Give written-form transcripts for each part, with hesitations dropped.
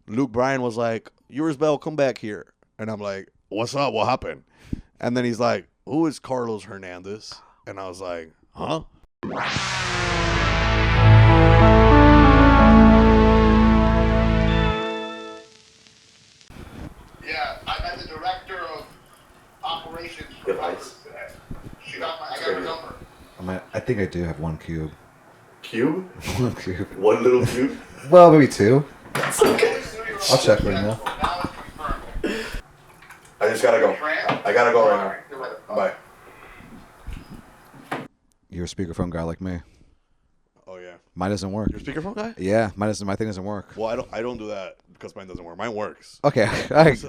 Luke Bryan was like, "Yours Bell, come back here," and I'm like, "What's up? What happened?" And then he's like, "Who is Carlos Hernandez?" And I was like, "Huh?" Yeah, I met the director of operations for Vice today. I got her number. I think I do have one cube. Cube? One cube. One little cube? Well, maybe two. That's okay. I'll check right now. Now it's confirmed. I just gotta go. I gotta go right now. Bye. You're a speakerphone guy like me. Oh yeah. Mine doesn't work. Your speakerphone guy? Yeah, my thing doesn't work. Well, I don't do that because mine doesn't work. Mine works. Okay,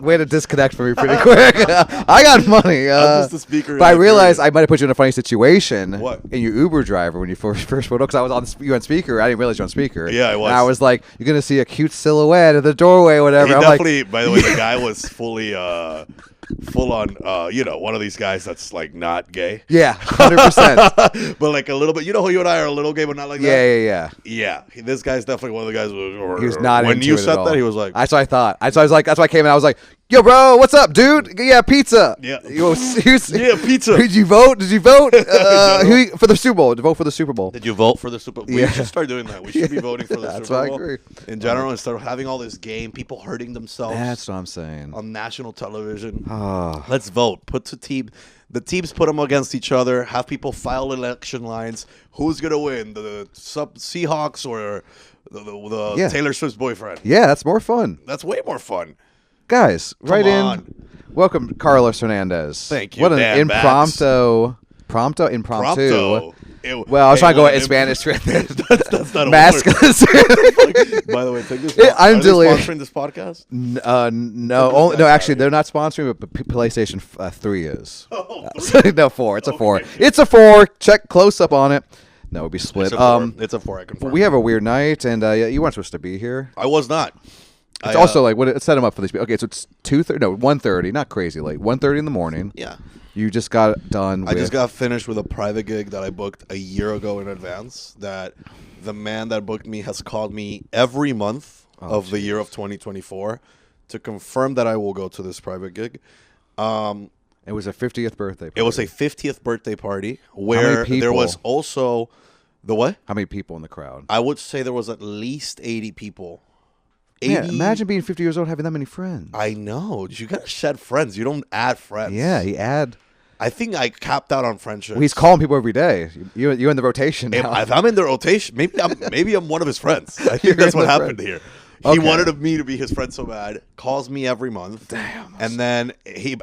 way to disconnect from me pretty quick. I got money. I'm just the speaker. But I realized I might have put you in a funny situation. What? In your Uber driver when you first put because I was on you on speaker. I didn't realize you were on speaker. Yeah, I was. And I was like, you're gonna see a cute silhouette at the doorway, or whatever. He I'm definitely. like, By the way, the guy was fully, full on. One of these guys that's like not gay. yeah, 100%. But like a little bit. You know, you and I are a little gay, but not like that. Yeah. Yeah, this guy's definitely one of the guys. He was not when into you it said at that, all. he was like, That's what I thought. That's why I came in. I was like, yo, bro, what's up, dude? Yeah, pizza. Yeah. Yeah, pizza. Did you vote? For the Super Bowl? To vote for the Super Bowl? Did you vote for the Super Bowl? Yeah. We should start doing that. We should be voting for the That's Super what Bowl. I agree. In general, instead of having all this game, people hurting themselves That's what I'm saying. on national television. Oh. Let's vote. The teams put them against each other. Have people file election lines. Who's gonna win? The Seahawks or the Yeah. Taylor Swift's boyfriend? Yeah, that's more fun. That's way more fun. Guys, right on. in. Welcome, Carlos Hernandez. Thank you, What an Dan impromptu. Prompto. Well, I was trying to go what in an Spanish. that's not a Masculine. word. By the way, take this. I'm Are they delirious. sponsoring this podcast? No. Actually, they're not sponsoring, but PlayStation 3 is. Oh, No, 4. It's a 4. Okay. It's a 4. Check close up on it. No, it'd be split. It's a 4. I confirm. We have a weird night, and you weren't supposed to be here. I was not. It's also like what set them up for these. Okay, so it's 2:30. No, 1:30. Not crazy late. 1:30 in the morning. Yeah. You just got done. I just got finished with a private gig that I booked a year ago in advance. That the man that booked me has called me every month of the year of 2024 to confirm that I will go to this private gig. It was a 50th birthday party. It was a 50th birthday party where there was also the what? How many people in the crowd? I would say there was at least 80 people. 80? Yeah, imagine being 50 years old having that many friends. I know. You gotta shed friends. You don't add friends. Yeah, he add. I think I capped out on friendship. Well, he's calling people every day. You're in the rotation now. If I'm in the rotation, maybe I'm one of his friends. I think that's what happened here. He wanted me to be his friend so bad. Calls me every month. Damn. And then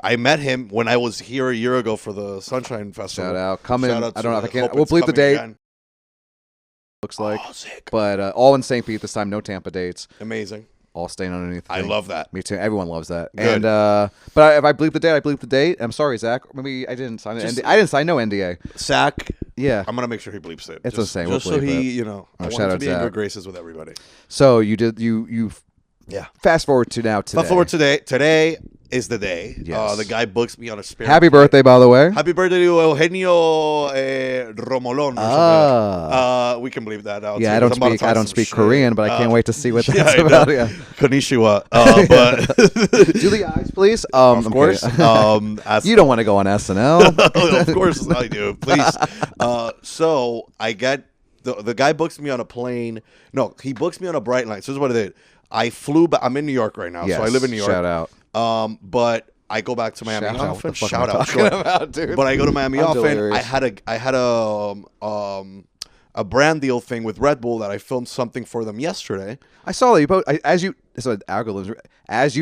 I met him when I was here a year ago for the Sunshine Festival. Shout out. Come in. Shout out I don't know if I to- can. hope We'll it's bleep the coming date. again. Looks like. Oh, sick. But all in St. Pete this time. No Tampa dates. Amazing. All staying underneath. I love that. Me too. Everyone loves that. Good. And but if I bleep the date, I bleep the date. I'm sorry, Zach. Maybe I didn't sign it. I didn't sign no NDA. Sack. Yeah. I'm gonna make sure he bleeps it. It's just, the same. Just We'll so bleep it. he, I Oh, want shout him to out be in Zach. good graces with everybody. So you did you Yeah. fast forward to now today. Fast forward today. Today is the day. Yes. The guy books me on a spare. Happy birthday, by the way. Happy birthday to Eugenio Romolon. We can believe that out. Yeah, too, I don't 'cause I'm about to speak. I talk don't some speak shit. Korean, but I can't wait to see what Yeah, that's I know. about. Yeah. Konnichiwa. But Do the eyes, please. of I'm course. kidding. You don't want to go on SNL. Of course I do. Please. So I get the guy books me on a plane. No, he books me on a bright line. So this is what I did. I flew back. I'm in New York right now, so I live in New York. Shout out. But I go back to Miami Shout out. often. What the fuck Shout am I out, talking sure. about, dude? But I go to Miami I'm often. delirious. I had a brand deal thing with Red Bull that I filmed something for them yesterday. I saw that you post as you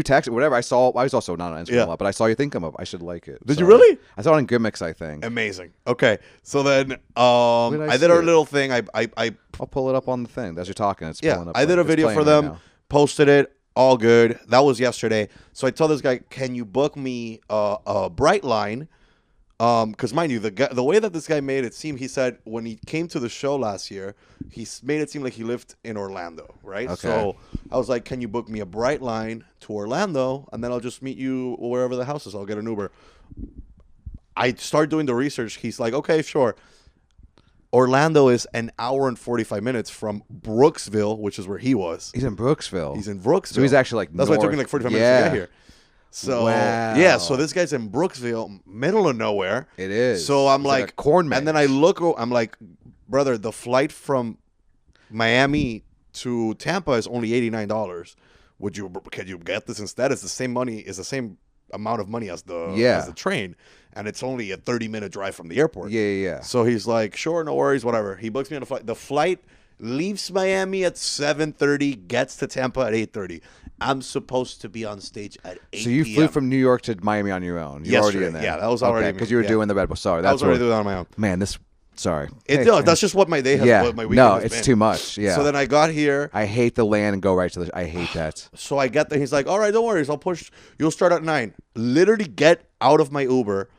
texted whatever. I was also not on Instagram a lot, but I saw you think of. I should like it. Did you So, really? I saw it on Gimmicks, I think. Amazing. Okay, so then did I I did a see it? little thing. I I'll pull it up on the thing as you're talking. It's yeah, pulling up. I did a it's video playing for right them, now. posted it, all good. That was yesterday. So I tell this guy, can you book me a bright line? Because mind you, the way that this guy made it seem, he said when he came to the show last year, he made it seem like he lived in Orlando, right? Okay. So I was like, can you book me a bright line to Orlando, and then I'll just meet you wherever the house is. I'll get an Uber. I start doing the research. He's like, okay, sure. Orlando is an hour and 45 minutes from Brooksville, which is where he was. He's in Brooksville. He's in Brooksville. So he's actually like That's why it took me like 45 minutes to get here. So Wow. so this guy's in Brooksville, middle of nowhere. It is. So I'm It's like a corn and then I look, I'm like, brother, the flight from Miami to Tampa is only $89. Can you get this instead? It's the same money. It's the same amount of money as the train, and it's only a 30-minute drive from the airport. Yeah. So he's like, sure, no worries, whatever. He books me on a flight. The flight leaves Miami at 7:30, gets to Tampa at 8:30. I'm supposed to be on stage at 8 So you p.m. flew from New York to Miami on your own. You're already in there. Yeah, that was already because you were doing the Red Bull. Sorry, I was already doing that on my own. Man, this. Sorry. That's just what my day has. What my weekend no, has it's been. too much. Yeah. So then I got here. I hate the land and go right to the. I hate that. So I get there. He's like, all right, don't worry. I'll push. You'll start at 9. Literally get out of my Uber.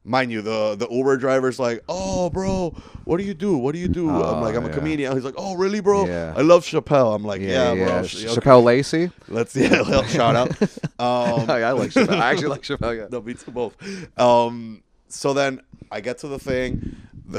Mind you, the Uber driver's like, oh, bro, what do you do? What do you do? I'm like, I'm a comedian. He's like, oh, really, bro? Yeah. I love Chappelle. I'm like, yeah. Bro. Chappelle Lacey. Let's shout out. I like Chappelle. I actually like Chappelle. Yeah. No, me too, both. So then I get to the thing.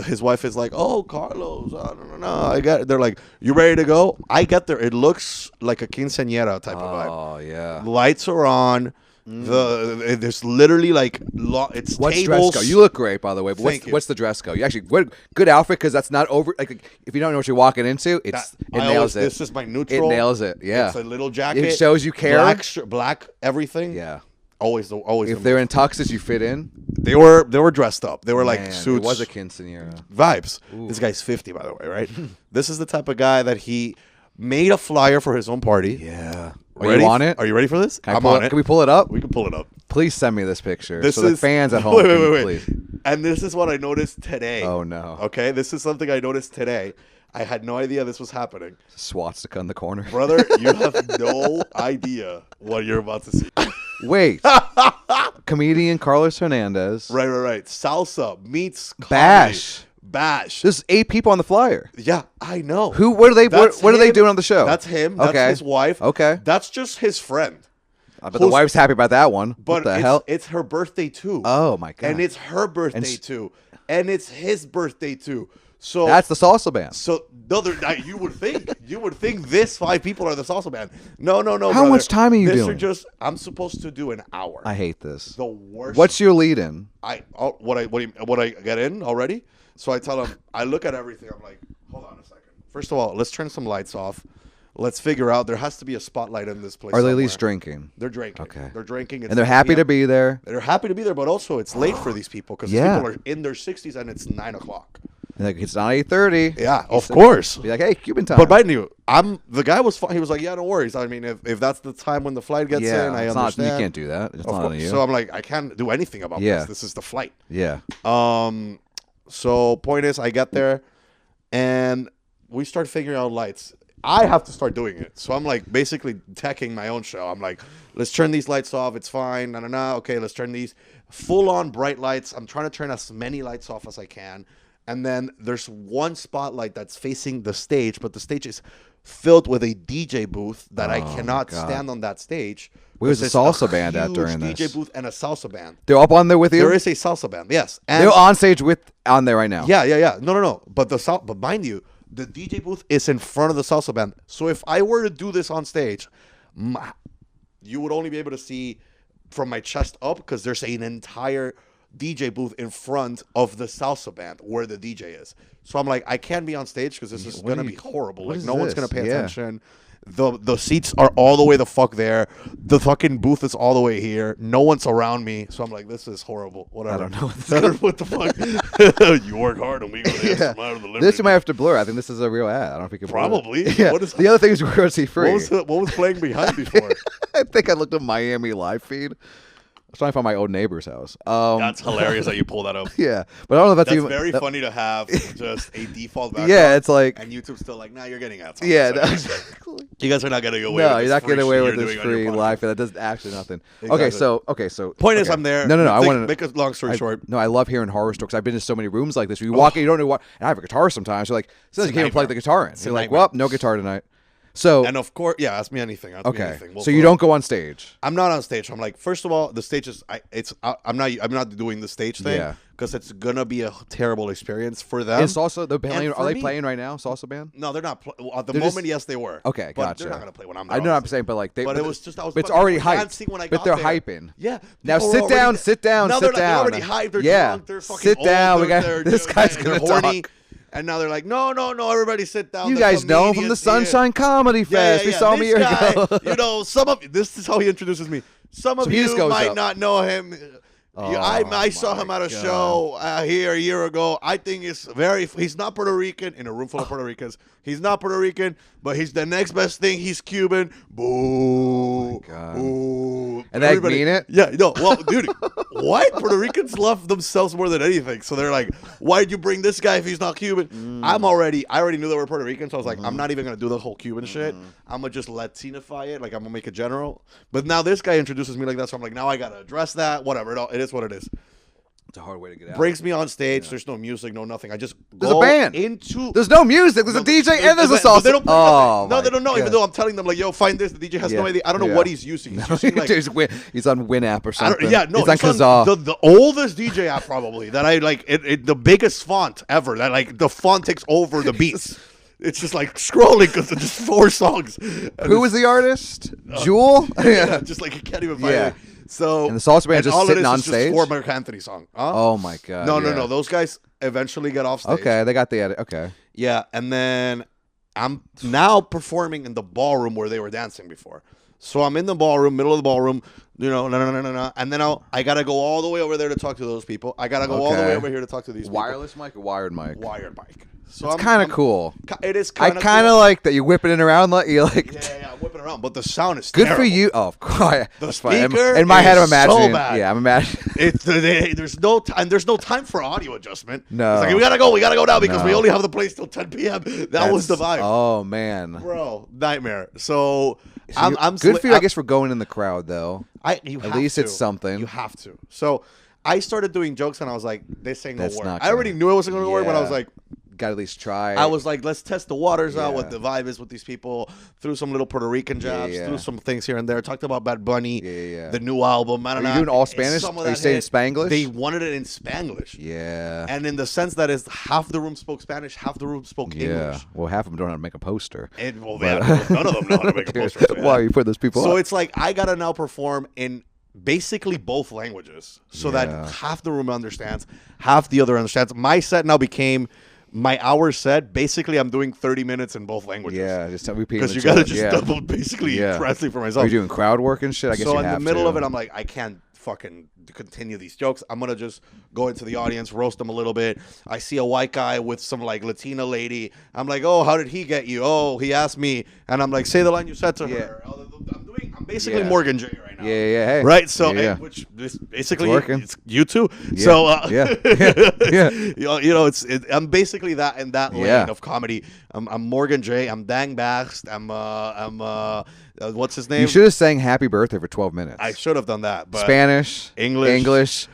His wife is like, "Oh, Carlos, no. I got it." They're like, "You ready to go?" I get there. It looks like a quinceañera type of vibe. Oh yeah. Lights are on. There's literally like it's What's tables. dress code? You look great, by the way. But Thank you. what's the dress code? You actually good outfit because that's not over. Like if you don't know what you're walking into, it nails it. This is my neutral. It nails it. Yeah. It's a little jacket. It shows you care. Black everything. Yeah. Always. If they're in tuxes, you fit in. They were dressed up. They were like suits. It was a quinceañera. Vibes. Ooh. This guy's 50, by the way, right? This is the type of guy that he made a flyer for his own party. Yeah. Ready? You on it? Are you ready for this? I'm on it. Can we pull it up? We can pull it up. Please send me this picture. This so is the fans at home. Wait. Please. And this is what I noticed today. Oh no. Okay, this is something I noticed today. I had no idea this was happening. Swastika in the corner. Brother, you have no idea what you're about to see. Wait. Comedian Carlos Hernandez. Right. Salsa meets comedy. Bash. There's 8 people on the flyer. Yeah, I know. What are they doing on the show? That's him. That's his wife. Okay. That's just his friend. But the wife's happy about that one. But what the hell? It's her birthday too. Oh my god. And it's her birthday too. And it's his birthday too. So that's the salsa band. So no, you would think this 5 people are the salsa band. No. How brother. much time are you doing? I'm supposed to do an hour. I hate this. The worst. What's your lead in? What I get in already? So I tell him, I look at everything. I'm like, hold on a second. First of all, let's turn some lights off. Let's figure out there has to be a spotlight in this place. Are they at least drinking? They're drinking. Okay. They're drinking. And they're happy to be there. They're happy to be there, but also it's late for these people because Yeah. people are in their 60s and it's 9 o'clock. Like it's not 8:30. Yeah, of course. Be like, hey, Cuban time. But mind you, the guy was fine. He was like, yeah, no worries. I mean, if that's the time when the flight gets in, I understand. You can't do that. It's Of not course. on you. So I'm like, I can't do anything about this. This is the flight. Yeah. So point is, I get there, and we start figuring out lights. I have to start doing it. So I'm like basically teching my own show. I'm like, let's turn these lights off. It's fine. No. Okay, let's turn these full-on bright lights. I'm trying to turn as many lights off as I can. And then there's one spotlight that's facing the stage, but the stage is filled with a DJ booth that I cannot stand on that stage. Where's the salsa band at during this? this? DJ booth and a salsa band. They're up on there with you? There is a salsa band, yes. And they're on stage on there right now. Yeah. No. But mind you, the DJ booth is in front of the salsa band. So if I were to do this on stage, you would only be able to see from my chest up because there's an entire DJ booth in front of the salsa band where the DJ is. So I'm like, I can't be on stage because this is going to be horrible. Like, no one's going to pay attention. The seats are all the way the fuck there. The fucking booth is all the way here. No one's around me. So I'm like, this is horrible. Whatever. I don't know what the fuck. You work hard and we go to the out of the This you might have to blur. I think this is a real ad. I don't know if you can probably. Yeah. What is the other thing is we're going to see free. What was playing behind before? I think I looked at Miami live feed. I was trying to find my old neighbor's house. That's hilarious that you pull that up. Yeah, but I don't know if that's very funny to have just a default background. Yeah, it's like, and YouTube's still like, nah, you're getting ads. Yeah, no, exactly. You guys are not getting away. No, with you're this not getting away with you're this doing on your free live feed. That does actually nothing. Exactly. Okay, so point is, I'm there. No. I want to make a long story short. No, I love hearing horror stories. I've been to so many rooms like this. Where you walk in, you don't know what. And I have a guitar sometimes. You're like, sometimes you can't even plug the guitar in. You're like, well, no guitar tonight. So and of course, yeah, ask me anything. So you don't go on stage. I'm not on stage. I'm like, first of all, the stage is I'm not doing the stage thing because it's gonna be a terrible experience for them. Is salsa the playing? And Are for they me- playing right now? Salsa band? No, they're not. At the They're moment, just- yes, they were. Okay, but gotcha. They're not gonna play when I'm there. I know what I'm obviously. saying, but like they. But it was just I was. But it's fucking already dancing hyped. when I But got they're there. hyping. Yeah. Now people sit were down, already- sit down, now sit they're like, down. They're already hyped. They're Yeah. drunk. They're fucking Sit old, down, we they're- got- they're- this guy's they're gonna horny. talk. And now they're like, no, everybody sit down. You The guys know him from the comedians here. Sunshine Comedy Fest. We saw him a This year guy, ago. some of this is how he introduces me. Some of So he just you goes might up. not know him. I saw my him at a God. show here a year ago. I think he's not Puerto Rican in a room full of Puerto Ricans. He's not Puerto Rican, but he's the next best thing. He's Cuban. Boo. God. Boo. And they mean it? Yeah, no. Well, dude, what? Puerto Ricans love themselves more than anything. So they're like, why'd you bring this guy if he's not Cuban? I already knew they were Puerto Rican, so I was like, I'm not even going to do the whole Cuban shit. I'm going to just Latinify it. Like, I'm going to make it general. But now this guy introduces me like that, so I'm like, now I got to address that. Whatever. It is what it is. It's a hard way to get out. Brings me on stage. There's no music, no nothing. I just There's go a band. into... There's no music. There's a DJ and there's a But salsa. they don't play Oh, nothing. No, my they don't know. God. Even though I'm telling them, like, yo, find this. The DJ has no idea. I don't know what he's using. He's using, like, He's on Winamp or I don't, something. yeah, no, he's on it's on Kazaa. the oldest DJ app probably that I like. The biggest font ever. That like the font takes over the beats. It's just like scrolling because it's just 4 songs. Who was the artist? Jewel? Yeah, just like you can't even find Yeah. it. So And the salsa band and just all it sitting is on is stage? Just 4 Mark Anthony song. Huh? Oh my God. no, yeah. no. Those guys eventually get off stage. Okay, they got the edit. Okay. Yeah, and then I'm now performing in the ballroom where they were dancing before. So I'm in the ballroom, middle of the ballroom, no. And then I got to go all the way over there to talk to those people. I got to go all the Okay. way over here to talk to these Wireless mic or wired mic? people. Wired mic. So It's kind of cool. It is I kind of kind of like that you whipping it around like you like. Yeah, whipping around. But the sound is Good terrible. for you. Oh, of course. The That's fine. speaker In my head, I'm is so imagining. bad. Yeah, I'm imagining. There's no time. There's no time for audio adjustment. No. It's like we gotta go now because No. we only have the place till 10 p.m. That was the vibe, Oh man. bro. Nightmare. So So I'm good for you, I I'm- guess, for going in the crowd though. You At have least to. it's something. You have to. So I started doing jokes and I was like, this ain't gonna That's work. not I already gonna- knew it wasn't gonna work, but I was Yeah. like, Got to at least try. I was like, let's test the waters out, Yeah. what the vibe is with these people. Threw some little Puerto Rican jabs, yeah. threw some things here and there. Talked about Bad Bunny, Yeah. the new album. Are you doing all Spanish? Some of Are you that saying hit. Spanglish? They wanted it in Spanglish. Yeah. And in the sense that is half the room spoke Spanish, half the room spoke Yeah. English. Well, half of them don't know how to make a poster. And well, none of them know how to make a poster. So, yeah. Why are you putting those people So up? it's like I gotta now perform in basically both languages, so Yeah. that half the room understands, half the other understands. My set now became my hour set. Basically, I'm doing 30 minutes in both languages. Yeah, just repeating because the you gotta joke. just Yeah. double basically Yeah. translate for Are myself. you doing crowd work and shit? I guess So you in have the middle to. of it, I'm like, I can't fucking continue these jokes. I'm gonna just go into the audience, roast them a little bit. I see a white guy with some like Latina lady. I'm like, oh, how did he get you? Oh, he asked me, and I'm like, say the line you said to Yeah. her. I'm basically Yeah. Morgan J right now. Yeah. Hey. Right, so Yeah. which is basically It's working. it's you too. Yeah. So Yeah. you know, I'm basically that in that lane Yeah. of comedy. I'm Morgan J. I'm Dang Bakst. I'm what's his name? You should have sang "Happy Birthday" for 12 minutes. I should have done that, but Spanish, English,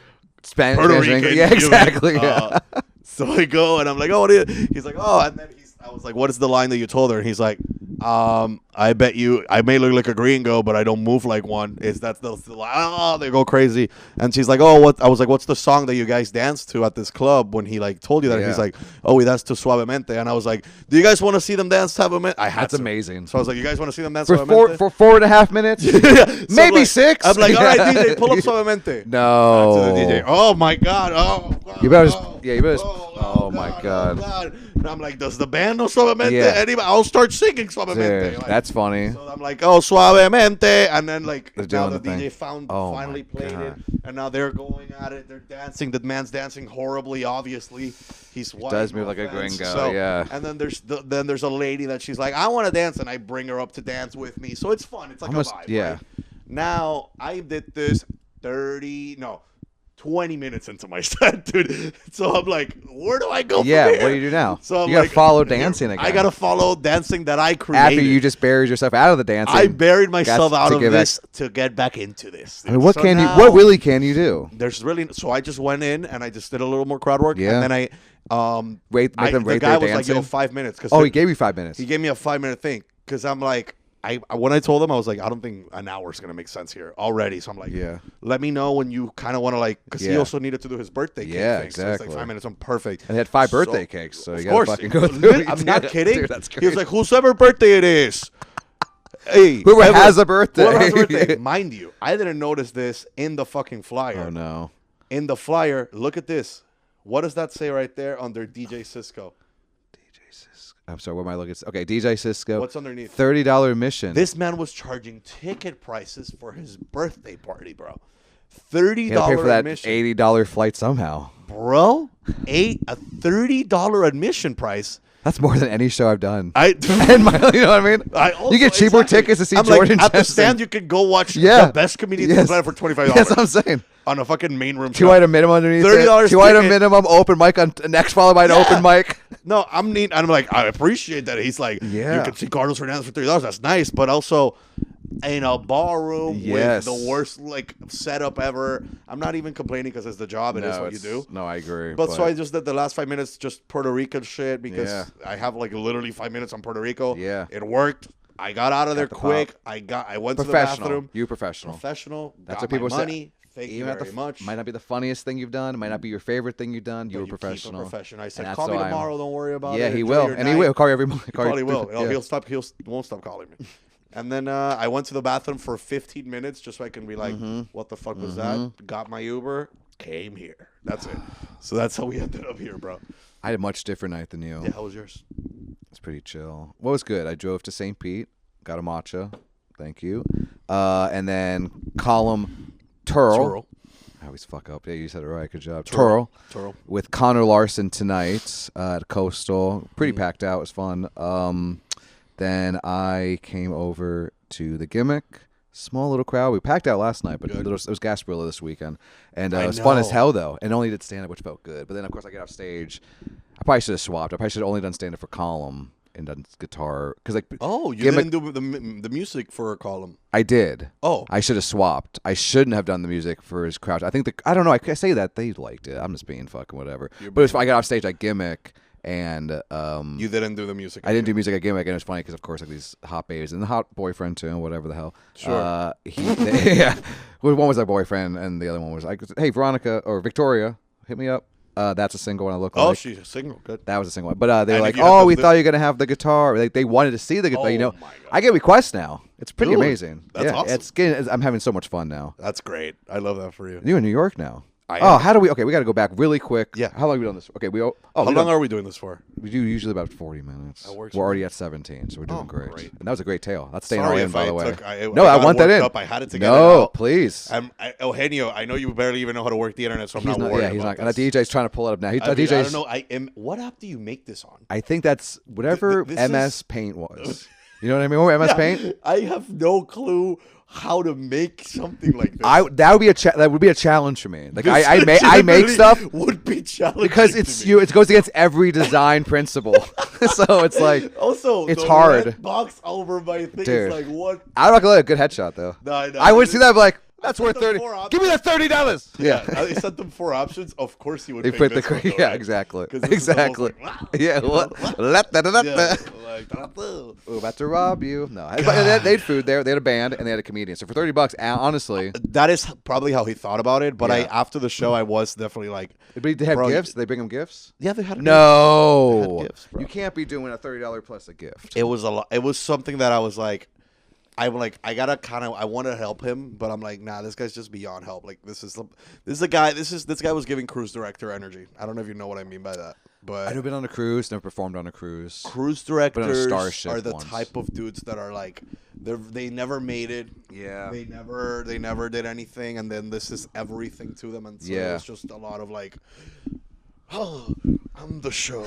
Spanish, Puerto Spanish, Rican. English. Yeah, exactly. Uh, so I go and I'm like, oh, what is? He's like, oh, and then I was like, what is the line that you told her? And he's like, I bet you, I may look like a gringo, but I don't move like one. That's the line. Oh, they go crazy. And she's like, oh, what? I was like, what's the song that you guys danced to at this club when he like told you that? And he's Yeah. like, oh, we danced to Suavemente. And I was like, do you guys want to see them dance Suavemente? I had That's to. amazing. So I was like, you guys want to see them dance For Suavemente? for 4.5 minutes, So maybe like, 6. I'm like, all right, DJ, pull up Suavemente. No. To the DJ. Oh my God. Oh. God. You better just- Oh, yeah, you better just- Oh, oh, my God. Oh God. And I'm like, does the band know Suavemente? Yeah. Anybody? I'll start singing Suavemente. Dude, Like, that's funny. so I'm like, oh, Suavemente, and then like They're now doing the the DJ thing. Oh, finally my played it, God. and now they're going at it. They're dancing. The man's dancing horribly. Obviously, he's white. does move no like a offense. gringo, So, yeah. And then there's a lady that she's like, I want to dance, and I bring her up to dance with me. So it's fun. It's like Almost- a vibe. yeah. Right? Now I did this 20 minutes into my set, dude. So I'm like, where do I go Yeah, from what here? do you do now? So I'm You gotta like, follow dancing again. I gotta follow dancing that I created. After you just buried yourself out of the dancing. I buried myself got out to of get this to get back into this. I mean, what So can now, you? What really can you do? There's really so I just went in and I just did a little more crowd work. Yeah. And then Make them the rate guy their was like, yo, dancing? 5 minutes. Cause Oh, he gave you 5 minutes. he gave me a 5-minute thing because I'm like, when I told him, I was like, I don't think an hour is gonna make sense here already. So I'm like, let me know when you kind of want to like, because he also needed to do his birthday cake thing. Exactly. So it's like 5 minutes. I'm perfect. And he had 5 birthday cakes, so you gotta fucking go through. I'm not kidding. Dude, that's crazy. He was like, whosoever birthday it is. Hey, whoever has a birthday. Whoever has a birthday. Mind you, I didn't notice this in the fucking flyer. Oh no. In the flyer, look at this. What does that say right there under DJ Cisco? I'm sorry, what am I looking at? Okay, DJ Cisco. What's underneath? $30 admission. This man was charging ticket prices for his birthday party, bro. $30 pay for that admission. $80 flight somehow. Bro, a $30 admission price. That's more than any show I've done. You know what I mean? You get cheaper tickets to see Jordan like, at the Jensen. stand, you could go watch the best comedians on the planet for $25. That's what I'm saying. On a fucking main room. 2 item minimum underneath $30 2 item minimum, open mic on next followed by an open mic. No, I'm like, I appreciate that he's like, you can see Carlos Hernandez for $30. That's nice, but also in a ballroom with the worst like setup ever. I'm not even complaining because it's the job. It is what you do. No, I agree. But so I just did the last 5 minutes just Puerto Rican shit because I have like literally 5 minutes on Puerto Rico. Yeah, it worked. I got out of there quick. I went to the bathroom. You professional. That's what people say. Thank you very much. Might not be the funniest thing you've done. It might not be your favorite thing you've done. You were professional. I said, call me tomorrow. Don't worry about it. Yeah, he will. And he will. He'll call you every month. He probably will. He won't stop calling me. And then I went to the bathroom for 15 minutes just so I can be like, what the fuck was that? Got my Uber, came here. That's it. So that's how we ended up here, bro. I had a much different night than you. Yeah, how was yours? It's pretty chill. What was good? I drove to St. Pete, got a matcha. Thank you. And then Column Turl. I always fuck up. Yeah, you said it right. Good job. Turl. With Connor Larson tonight at Coastal. Pretty packed out. It was fun. Then I came over to the Gimmick. Small little crowd. We packed out last night, but it was Gasparilla this weekend. And it was fun as hell, though. And only did stand-up, which felt good. But then, of course, I get off stage. I probably should have swapped. I probably should have only done stand-up for Column and done guitar. Cause like, you didn't do the music for a Column. I did. Oh. I should have swapped. I shouldn't have done the music for his crowd. I don't know. I say that. They liked it. I'm just being fucking whatever. But I got off stage at Gimmick. And you didn't do the music. I didn't do music at Gimmick, and it's funny because, of course, like these hot babes and the hot boyfriend too, whatever the hell. Sure. Well, one was our boyfriend, and the other one was like, "Hey, Veronica or Victoria, hit me up." That's a single one I look like. Oh, she's a single. Good. That was a single one. But they were like, "Oh, we thought you were gonna have the guitar." Like they wanted to see the guitar. Oh, my God. I get requests now. It's pretty amazing. That's awesome. I'm having so much fun now. That's great. I love that for you. You're in New York now. How do we? Okay, we got to go back really quick. Yeah. How long have we done this? Okay, how long are we doing this for? We do usually about 40 minutes. We're already at 17, so we're doing great. And that was a great tale. That's staying all in, by the way. I want that in. I had it together. No, please. Eugenio, I know you barely even know how to work the internet, so I'm not worried. Yeah, he's not. This. And the DJ's trying to pull it up now. I don't know. What app do you make this on? I think that's whatever MS Paint was. You know what I mean? Remember MS Paint? I have no clue how to make something like this. That would be a challenge for me. Like I make stuff would be challenging because it goes against every design principle. So it's like also it's hard. Red box over my thing is like what? I'm not gonna let a good headshot though. No, I would see that like. That's worth 30. Give me that $30. Yeah, I sent them 4 options. Of course, he would. Pick this one, though, right? Exactly. Exactly. Yeah. What? We're about to rob you. No, they had food there. They had a band and they had a comedian. So for $30, honestly, that is probably how he thought about it. But after the show, I was definitely like, "But they have gifts? Did they bring him gifts? Yeah, they had. No, they had gifts, bro. You can't be doing a $30 plus a gift. It was a lot. It was something that I was like. I want to help him, but I'm like, nah, this guy's just beyond help. Like this guy was giving cruise director energy. I don't know if you know what I mean by that, but I've never been on a cruise, never performed on a cruise. Cruise directors are the type of dudes that are like, they never made it. Yeah, they never did anything, and then this is everything to them, and so it's just a lot of like, oh, I'm the show.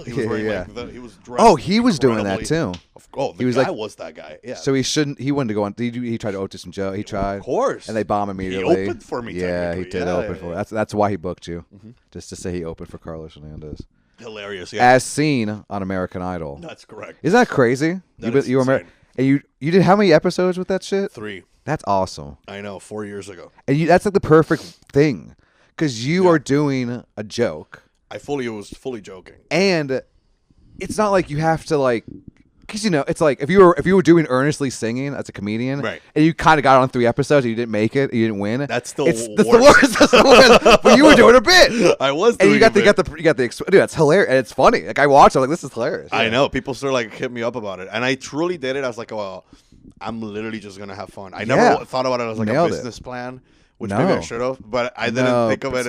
He was wearing he was dressed. Oh, he was doing that too. Was that guy. Yeah. So he wanted to go on. He tried to open some Joe. He tried. Of course. And they bombed immediately. He opened for me. Yeah, he did open for. That's why he booked you, just to say he opened for Carlos Hernandez. Hilarious. Yeah. As seen on American Idol. That's correct. Isn't that crazy? You were and you did how many episodes with that shit? 3. That's awesome. I know. 4 years ago. And that's like the perfect thing, because you are doing a joke. I was fully joking. And it's not like you have to like Because it's like if you were doing earnestly singing as a comedian, right, and you kind of got on 3 episodes and you didn't make it, you didn't win. That's the worst. That's the worst. But you were doing a bit. I was, and you got the dude. That's hilarious, and it's funny. Like I watched, I'm like, this is hilarious. Yeah. I know people still like hit me up about it, and I truly did it. I was like, well, I'm literally just gonna have fun. I never thought about it as like a business plan. Which maybe I should have, but I didn't think of it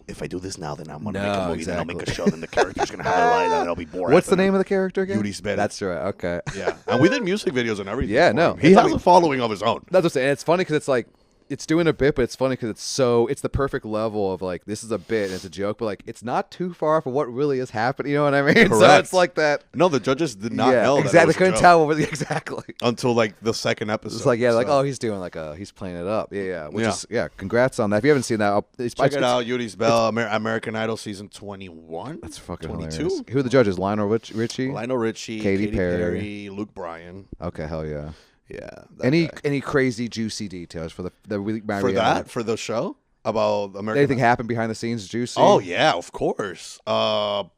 if I do this now, then I'm going to make a movie, then I'll make a show, then the character's going to have a line, and it'll be boring. What's the name of the character again? Yudi's Bed. That's right, okay. Yeah, and we did music videos and everything. Yeah, no. He has a following of his own. That's what I'm saying. It's funny because it's like, it's doing a bit, but it's funny because it's the perfect level of like, this is a bit and it's a joke, but like, it's not too far from what really is happening. You know what I mean? Correct. So it's like that. No, the judges did not know exactly. that it was Couldn't tell what was exactly until like the second episode. It's like like he's doing like he's playing it up. Which is congrats on that. If you haven't seen that, check it out. Yudi's Bell, American Idol season 21. That's fucking 22. Hilarious. Who are the judges? Lionel Richie, Katy Perry, Luke Bryan. Okay, hell yeah. Yeah. Any crazy juicy details for for the show about American? Anything happened behind the scenes juicy? Oh yeah, of course. So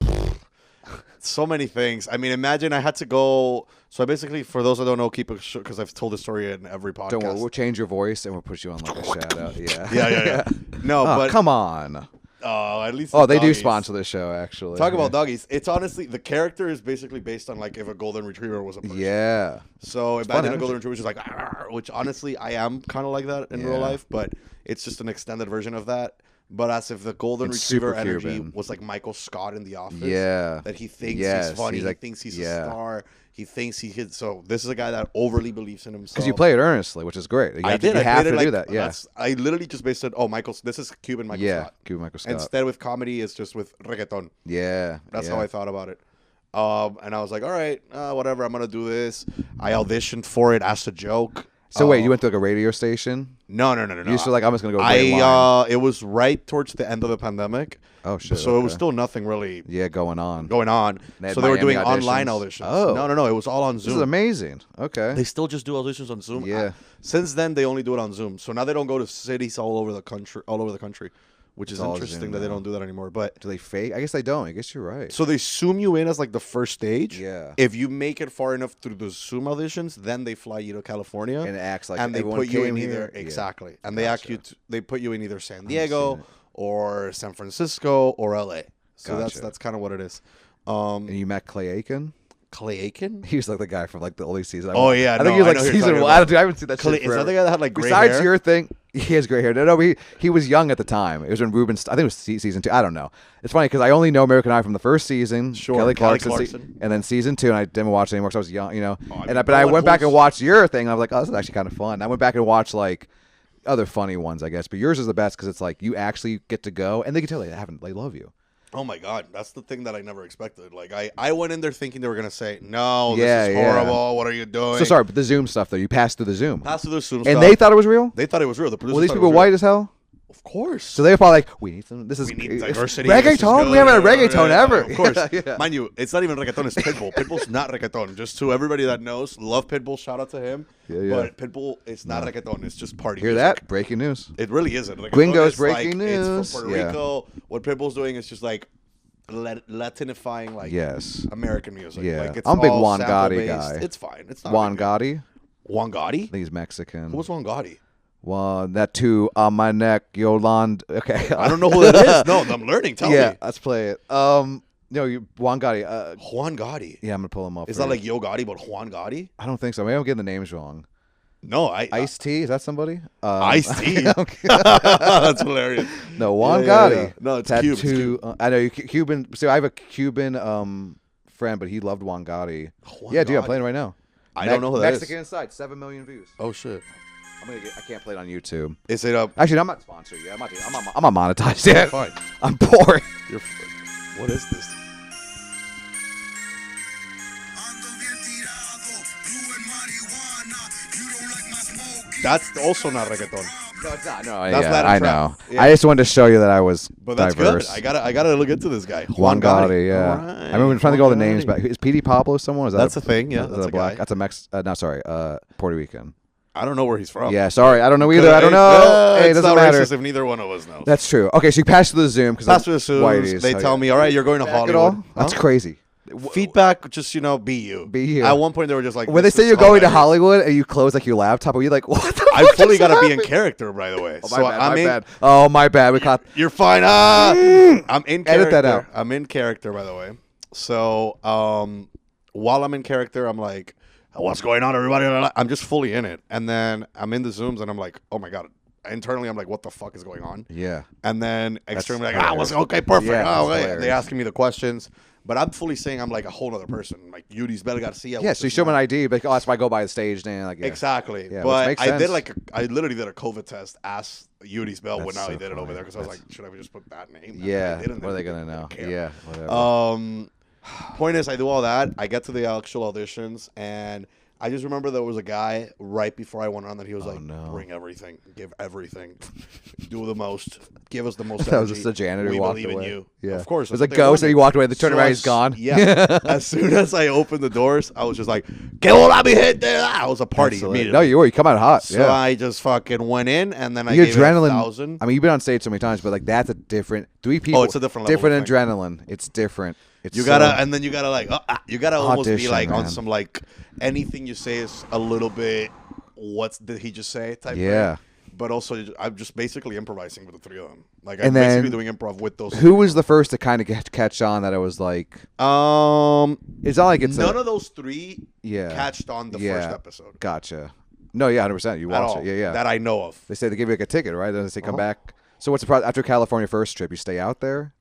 many things. I mean, imagine I had to go. So I basically, for those that don't know, keep a because I've told the story in every podcast. Don't worry, we'll change your voice and we'll put you on like a shout out. Yeah. Yeah. No, but come on. At least they do sponsor the show, actually. Talk about doggies. It's honestly, the character is basically based on like if a golden retriever was a person. Yeah. So imagine a golden retriever is just like, which honestly I am kind of like that in real life, but it's just an extended version of that. But as if the golden retriever energy was like Michael Scott in The Office. Yeah. That he thinks he's funny. He thinks he's a star. He thinks he hit. So this is a guy that overly believes in himself. Because you play it earnestly, which is great. You have to do that. Yeah. I literally just based it. Oh, this is Cuban Michael Scott. Yeah, Cuban Michael Scott. Instead with comedy, it's just with reggaeton. Yeah. That's how I thought about it. And I was like, all right, whatever. I'm going to do this. I auditioned for it as a joke. So wait, you went to like a radio station? No. You just were like, I'm just gonna go. It was right towards the end of the pandemic. Oh shit! So it was still nothing really. Going on. So they were doing online auditions. Oh no, it was all on Zoom. This is amazing. Okay. They still just do auditions on Zoom. Yeah. Since then, they only do it on Zoom. So now they don't go to cities all over the country, which is interesting that they don't do that anymore. But do they fake? I guess they don't. I guess you're right. So they zoom you in as like the first stage. Yeah. If you make it far enough through the Zoom auditions, then they fly you to California and it acts like and they put you in either exactly. And they put you in either San Diego or San Francisco or LA. So that's kind of what it is. And you met Clay Aiken? Clay Aiken? He was like the guy from like the early season. Oh yeah, I think he was like season 1. I haven't seen that shit Is that the guy that had like gray Besides hair? your thing, he has gray hair. No, he was young at the time. It was when Ruben. I think it was season 2. I don't know. It's funny because I only know American Idol from the first season. Sure, Kelly Clarkson. And then season 2, and I didn't watch it anymore because I was young. But I went back and watched your thing. And I was like, oh, this is actually kind of fun. I went back and watched like other funny ones, I guess. But yours is the best because it's like you actually get to go, and they can tell they love you. Oh my God, that's the thing that I never expected. Like I went in there thinking they were gonna say, "No, this is horrible. What are you doing?" So sorry, but the Zoom stuff though, you passed through the Zoom. Passed through the Zoom, and they thought it was real. They thought it was real. The producers were these people white as hell? Of course. So they were probably like, "We need some. We need diversity. Reggaeton. We haven't had reggaeton ever." Of course, mind you, it's not even reggaeton. It's Pitbull. Pitbull's not reggaeton. Just to everybody that knows, love Pitbull. Shout out to him. But Pitbull, it's not reggaeton. It's just party. Hear music. that? Breaking news. It really isn't. Gringo's breaking news. It's from Puerto Rico. What Pitbull's doing is just like Latinifying American music. Yeah, like, it's I'm a big all Juan Gotti guy. It's fine. It's not Juan Gotti. Juan Gotti? I think he's Mexican. Who was Juan Gotti? That too on my neck, Yolande. Okay, I don't know who that is. No, I'm learning. Tell me. Yeah, let's play it. No, Juan Gotti. Juan Gotti. Yeah, I'm gonna pull him up. Is that like Yo Gotti, but Juan Gotti? I don't think so. Maybe I'm getting the names wrong. No, Ice-T, is that somebody? Ice-T? That's hilarious. No, Juan Gotti. Yeah. No, it's Cuban. I know Cuban. So I have a Cuban friend, but he loved Juan Gotti. Dude, I'm playing it right now. I don't know who that is. Mexican Inside, 7 million views. Oh shit. I can't play it on YouTube. Is it up? Actually, I'm not sponsored yet. I'm not monetized yet. Fine. I'm poor. What is this? That's also not reggaeton. No, it's not. No, that's Latin I trap. know. Yeah. I just wanted to show you that I was diverse. Good. I gotta look into this guy. Juan Gotti, yeah. Right. I remember trying to get all the names back. Is P.D. Pablo someone? That's a thing. Yeah, that's a black. guy. That's a Puerto Rican. I don't know where he's from. Yeah, sorry, I don't know either. I don't know. Hey, it doesn't matter. Racist if neither one of us knows. That's true. Okay, so you passed through the Zoom because They tell me, all right, you're going to Hollywood. That's crazy. Feedback, just be you. Be you. At one point, they were just like, when they "This say is you're going to hilarious." Hollywood and you close like your laptop, are you like, what? The I fuck fully just got to be in happened? character, by the way. Oh, so my bad. Oh, my bad. We caught. You're fine. I'm in character. Edit that out. I'm in character, by the way. So while I'm in character, I'm like, what's going on, everybody? I'm just fully in it. And then I'm in the Zooms, and I'm like, oh, my God. Internally, I'm like, what the fuck is going on? Yeah. And then externally, like, hilarious. okay, perfect. Yeah, Oh, that's wait. hilarious. They asking me the questions. But I'm fully saying I'm like a whole other person. Like, Yudi's better got to see. Yeah, so you show them an ID, like, oh, that's why I go by the stage. Then, like, yeah. Exactly. Yeah, which but makes I did sense. I literally did a COVID test. Asked Yudi's Bell That's when now he so did it over funny. there because I was like, should I just put that name? Yeah. I didn't. What are they They gonna know? didn't care. Yeah. Whatever. Point is, I do all that. I get to the actual auditions, and I just remember there was a guy right before I went on that he was like, no. bring everything, give everything, do the most, give us the most. That was energy. just the janitor We who walked believe in away. you. Yeah. Of course. It was that's a what they ghost, wanted. and he walked away. They turned So around, he's gone. Yeah. As soon as I opened the doors, I was just like, "Que hola, mi gente!" I was a party Absolutely. immediately. No, you were. You come out hot. So yeah. I just fucking went in, and then I Your gave adrenaline. it 1,000. I mean, you've been on stage so many times, but like that's a different. 3 people. it's a different level Different of thing. adrenaline. It's different. It's You so- gotta, and then you gotta like, you gotta almost be Audition, like on man. some like anything you say is a little bit. What did he just say? Type Yeah. thing. But also, I'm just basically improvising with the three of them. Like I'm And then basically doing improv with those. Who was the first to kind of catch on that it was like? It's not like it's none of those three Yeah. catched on the Yeah. first episode Gotcha. No, yeah, 100%. You at watch all. it. Yeah. That I know of. They say they give you like a ticket, right? Then they say come Uh-huh. back. So what's the process after California first trip? You stay out there.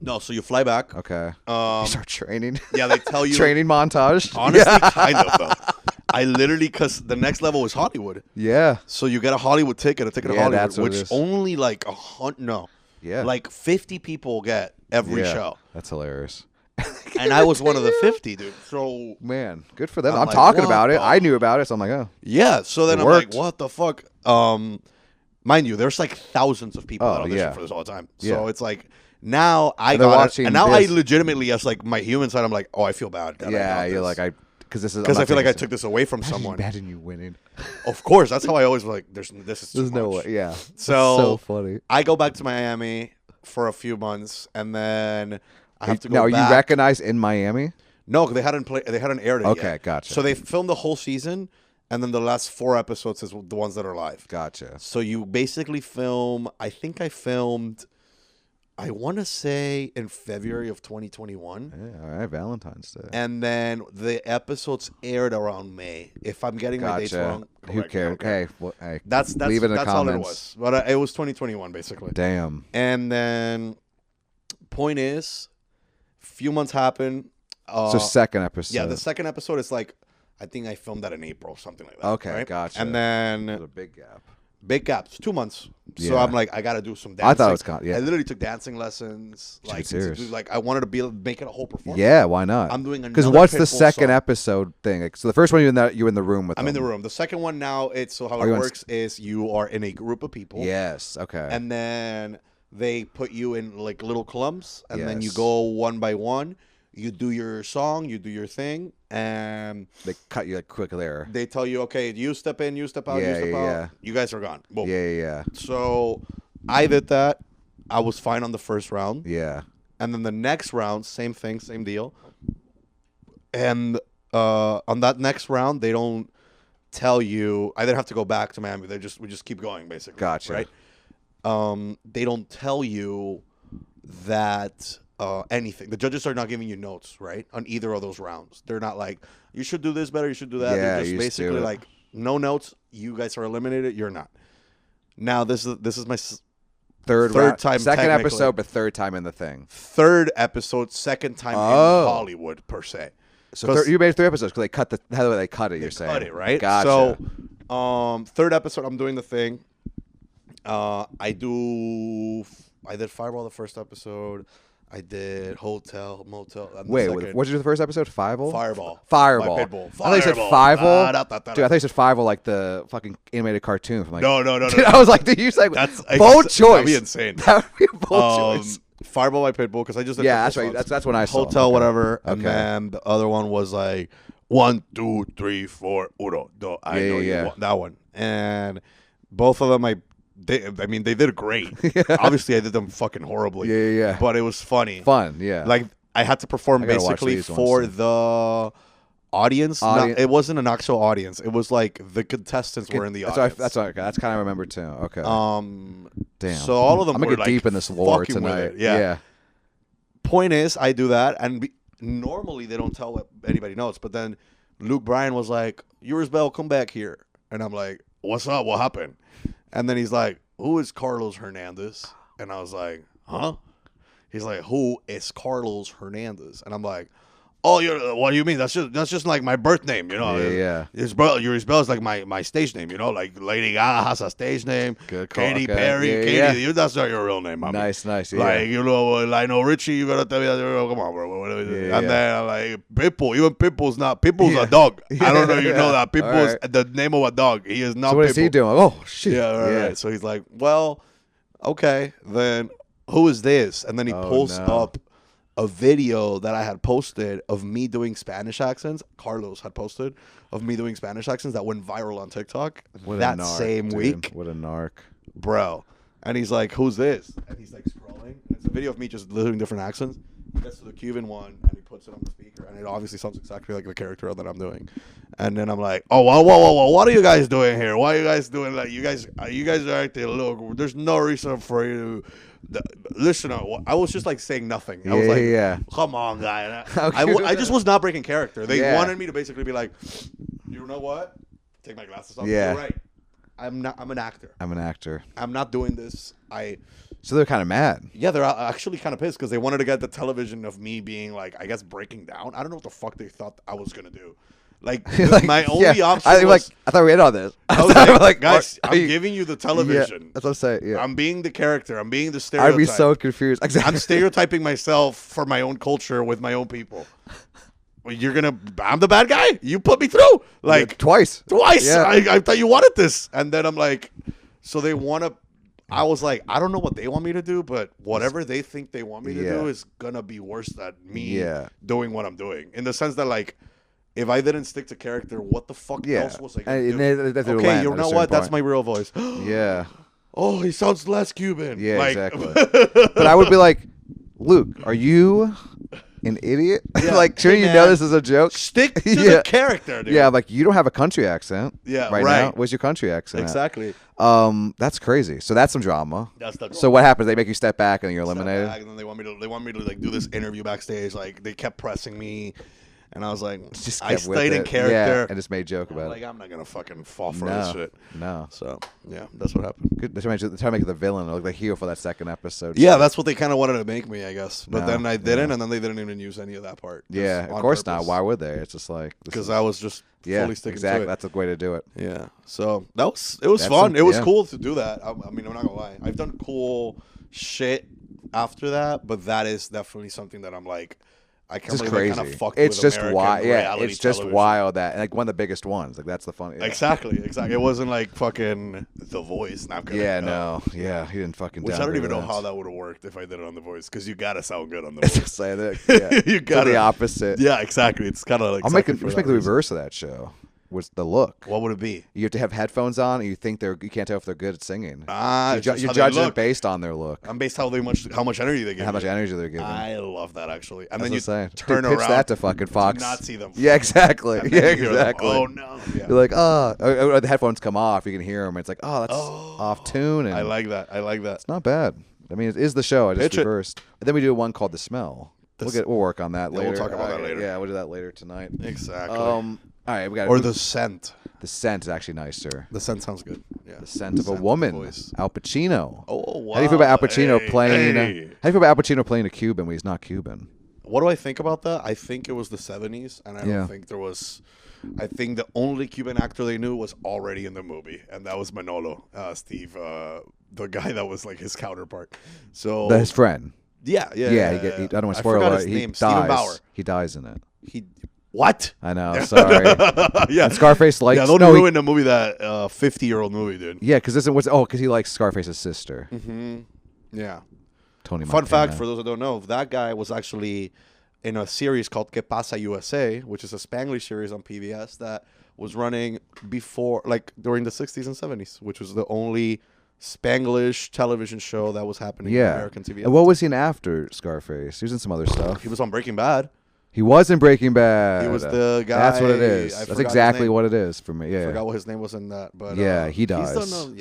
No, so you fly back. Okay. You start training. Yeah, they tell you. Training montage. Honestly, kind of though. I literally, because the next level is Hollywood. Yeah. So you get a Hollywood ticket, a ticket to Yeah, Hollywood, that's what it which is. only like 100, no, Yeah. like 50 people get every Yeah. show, That's hilarious. and I was one of the 50, dude. So Man, good for them. I'm I'm like, talking what about it. the- I knew about it, so I'm like, oh. yeah, so then It I'm worked. like, what the fuck? Mind you, there's like thousands of people that Oh, audition yeah. for this all the time. Yeah. So it's like now I And they're got it, watching and now I this. legitimately, as like my human side, I'm like, oh, I feel bad. That I Yeah, got you're this. like because this is because I feel like I taking took this away from this. someone. Imagine you winning. Of course, that's how I always was like. This is too There's no much. way. Yeah. So, so funny. I go back to Miami for a few months, and then I have to go Now, are back. you recognized in Miami? No, they hadn't aired it Okay, yet. gotcha. So they filmed the whole season, and then the last 4 episodes is the ones that are live. Gotcha. So you basically film. I think I filmed. I want to say in February of 2021. Yeah, all right, Valentine's Day. And then the episodes aired around May. If I'm getting my dates Gotcha. wrong, Who correct me, cares? okay. Hey, hey, That's leave it in the that's all it comments. was. But it was 2021 basically. Damn. And then, point is, few months happen. So second episode. Yeah, the second episode is like, I think I filmed that in April, something like that. Okay, right? gotcha. And There's then a big gap. big gaps, 2 months. So Yeah. I'm like, I gotta do some dancing. I thought it was yeah. I literally took dancing lessons. Should be Like, to serious. do, like I wanted to make it a whole performance. Yeah, why not? I'm doing Because another what's the Pitbull second song. episode thing? Like, so the first one you're in the room with. I'm in the them. room. The second one now, it's so how Are you it in- works is you are in a group of people. Yes. Okay. And then they put you in like little clumps, and then you Yes. go one by one. You do your song, you do your thing, and they cut you like quick there. they tell you, okay, you step in, you step out, Yeah, you step yeah, out. yeah. You guys are gone. Boom. Yeah. So I did that. I was fine on the first round. Yeah. And then the next round, same thing, same deal. And on that next round, they don't tell you. I didn't have to go back to Miami. We just keep going, basically. Gotcha. Right. They don't tell you that anything. The judges are not giving you notes, right, on either of those rounds. They're not like, you should do this better, you should do that. Yeah, They're just you just do basically it. like, no notes. You guys are eliminated. You're not. Now this is my Third round, time, second technically. episode, but third time in the thing. third episode, second time Oh. in Hollywood per se. So 'Cause you made 3 episodes because they cut the how do they cut it? You're saying Cut it, right? Gotcha. So, third episode, I'm doing the thing. I did Fireball the first episode. I did Hotel, Motel. and the Wait, second. what did you do the first episode? Fireball. Fireball. Fireball. By Pitbull. I thought you said Fireball. Fireball. Dude, I thought you said Fireball like the fucking animated cartoon from like. No. Dude, I was like, did you say That's bold choice? That'd be insane. That would be a bold choice. Fireball by Pitbull because I just did Yeah, Pitbull that's right. songs. That's when I saw. Hotel, Okay. whatever. And Okay. then the other one was like 1, 2, 3, 4, 1, 2. I know you yeah. want that one. And both of them, they did great. Obviously, I did them fucking horribly. Yeah. But it was funny. Fun. Yeah. Like I had to perform I gotta watch basically these ones, for too. the audience. It wasn't an actual audience. It was like the contestants were in the audience. That's kind of I remember too. Okay. Damn. So all of them I'm were gonna get like deep in this lore fucking with tonight. it. Yeah. Point is, I do that, and normally they don't tell what anybody knows. But then Luke Bryan was like, "Yours Bell, come back here," and I'm like, "What's up? What happened?" And then he's like, "Who is Carlos Hernandez?" And I was like, "Huh?" He's like, "Who is Carlos Hernandez?" And I'm like, "Oh, what do you mean? That's just like my birth name, you know? Yeah. Isabel is like my stage name, you know? Like Lady Gaga has a stage name. Good call. Katy Okay. Perry, Yeah, Katy, that's not your real name, mommy. Nice. Yeah. Like, you know, Lionel Richie, you gotta tell me that. Come on, bro. Yeah, And then like Pitbull, even Pitbull's a dog. I don't know if you know that. Pitbull's the name of a dog. He is not. So what Pitbull. is he doing? Oh shit. Yeah, right. So he's like, well, okay, then who is this? And then he pulls up a video that I had posted of me doing Spanish accents. Carlos had posted of me doing Spanish accents that went viral on TikTok that same week. What a narc. Bro. And he's like, who's this? And he's like scrolling. And it's a video of me just doing different accents. He gets to the Cuban one and he puts it on the speaker. And it obviously sounds exactly like the character that I'm doing. And then I'm like, oh, whoa. What are you guys doing here? Why are you guys doing like, you guys are acting, look, there's no reason for you to. Listen, I was just like saying nothing. I was like, come on, guy. I just was not breaking character. They wanted me to basically be like, you know what? Take my glasses off. Yeah. You're right. I'm an actor. I'm not doing this. So they're kind of mad. Yeah, they're actually kind of pissed because they wanted to get the television of me being like, I guess, breaking down. I don't know what the fuck they thought I was gonna do. Like, my only option was... I thought we had all this. I was like, guys, I'm giving you the television. Yeah, that's what I'm saying. Yeah. I'm being the character. I'm being the stereotype. I'd be so confused. Exactly. I'm stereotyping myself for my own culture with my own people. Well, I'm the bad guy? You put me through? Like, twice. Yeah. I thought you wanted this. And then I'm like, so they want to... I was like, I don't know what they want me to do, but whatever they think they want me to do is going to be worse than me doing what I'm doing. In the sense that, like... If I didn't stick to character, what the fuck else was I going to do? Okay, you know what? That's my real voice. Yeah. Oh, he sounds less Cuban. Yeah, exactly. But I would be like, Luke, are you an idiot? Yeah. Like, shouldn't you know this is a joke? Stick to the character, dude. Yeah, I'm like, you don't have a country accent. Yeah, right now. Where's your country accent? Exactly. That's crazy. So that's some drama. That's the So what happens? They make you step back and you're eliminated. And then they want me to like do this interview backstage. Like they kept pressing me. And I was like, I stayed in character. Yeah, and just made a joke about it. Like, I'm not going to fucking fall for this shit. No. So, yeah, that's what happened. Good. They're trying to make the villain look like hero for that second episode. Yeah, that's what they kind of wanted to make me, I guess. But then I didn't, and then they didn't even use any of that part. Yeah, of course not. Why would they? It's just like... Because I was just fully sticking to it. That's a way to do it. Yeah. So, it was fun. It was cool to do that. I mean, I'm not going to lie. I've done cool shit after that, but that is definitely something that I'm like... I can't just really crazy. Kind of fucked It's with just American wild. Yeah, reality it's just television. wild that like one of the biggest ones. Like that's the funny. Yeah. Exactly. It wasn't like fucking The Voice. Not gonna, yeah, no. Yeah, he didn't fucking. Which I don't even know how that would have worked if I did it on The Voice because you gotta sound good on The Voice. Saying it. Yeah. You gotta the opposite. Yeah, exactly. It's kind of like. We should make the reverse of that show. Was the look? What would it be? You have to have headphones on, and you think you can't tell if they're good at singing. You're judging it based on their look. I'm based how much energy they give. How much energy they're giving. I love that actually. And That's then you turn around. Pitch that to fucking Fox. Do not see them. Yeah, exactly. And Yeah, then you hear them, exactly. oh no. Yeah. You're like, or the headphones come off. You can hear them. And it's like, that's off tune. And I like that. It's not bad. I mean, it is the show. I just Pitch it. reversed. And then we do one called The Smell. We'll work on that later. We'll talk about that later. Yeah, we'll do that later tonight. Exactly. All right, we got. Or The Scent. The Scent is actually nicer. The Scent sounds good. Yeah. The Scent of a Woman. Voice. Al Pacino. Oh wow. How do you feel about Al Pacino playing? Hey. How do you feel about Al Pacino playing a Cuban when he's not Cuban? What do I think about that? I think it was the 70s, and I don't think there was. I think the only Cuban actor they knew was already in the movie, and that was Manolo, Steve, the guy that was like his counterpart. So His friend. Yeah. I don't want to spoil it. He dies. Steven Bauer. He dies in it. What? I know. Sorry. Yeah. And Scarface likes. Yeah, don't ruin the movie, that 50-year-old movie, dude. Yeah, because he likes Scarface's sister. Mm-hmm. Yeah. Tony Fun Montana. fact for those that don't know, that guy was actually in a series called Que Pasa USA, which is a Spanglish series on PBS that was running before, like during the 60s and 70s, which was the only Spanglish television show that was happening on American TV. And what was he in after Scarface? He was in some other stuff. He was on Breaking Bad. He was in Breaking Bad. He was the guy. That's what it is. That's exactly what it is for me. Yeah. I forgot what his name was in that, but yeah, he dies.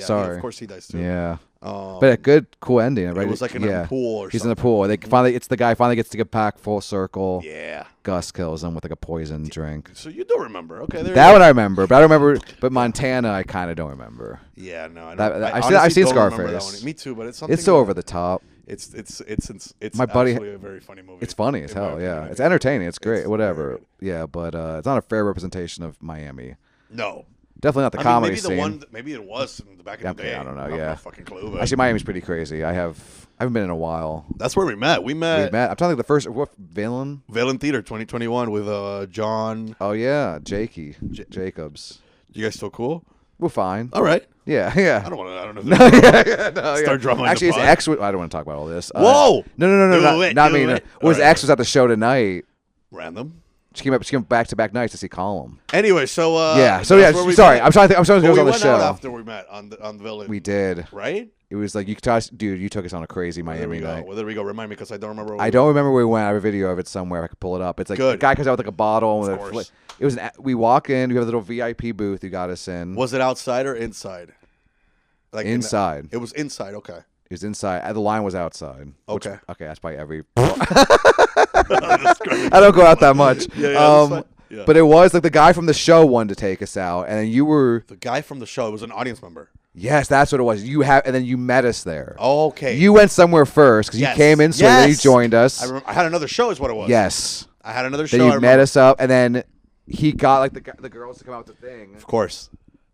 Sorry, of course he dies too. Yeah. But a good, cool ending, right? It was like in a pool or something. He's in the pool. It's the guy finally gets to get back full circle. Yeah. Gus kills him with like a poison drink. So you do remember? Okay, that one I remember, but I don't remember. But Montana, I kind of don't remember. Yeah, no, I don't. I've seen Scarface. Me too, but it's something. It's so over the top. It's my buddy. Actually a very funny movie. It's funny as hell. Yeah, it's entertaining. It's great. Whatever. Yeah, but it's not a fair representation of Miami. No. Definitely not the comedy maybe scene. Maybe it was in the back in the day. I don't know. I have no fucking clue. But actually, Miami's pretty crazy. I haven't been in a while. That's where we met. I'm trying to think the first Villain Theater 2021 with John. Oh yeah, Jacobs. You guys still cool? We're fine. All right. Yeah. I don't know. Start drumming. Actually, his ex. I don't want to talk about all this. Whoa! No, not me. Well, his ex was at the show tonight. Random. She came back-to-back nights to see Column. Anyway, so sorry. I'm trying to think. I'm trying to go on the show. After we met on the Villain. We did. Right? It was like you took us on a crazy Miami night. Where did we go? Remind me, because I don't remember. I don't remember where we went. I have a video of it somewhere. I could pull it up. It's like the guy comes out with like a bottle. Of course. It was. We walk in. We have a little VIP booth. You got us in. Was it outside or inside? Like inside. It was inside. Okay. It was inside. The line was outside. Okay. Okay, that's probably every. I don't go out that much. Yeah. But it was like the guy from the show wanted to take us out, and then you were the guy from the show. It was an audience member. Yes, that's what it was. And then you met us there. Okay. You went somewhere first because you came in, so then you joined us. I had another show, is what it was. Yes. I had another show. Then you met us up, and then he got like the girls to come out with the thing. Of course.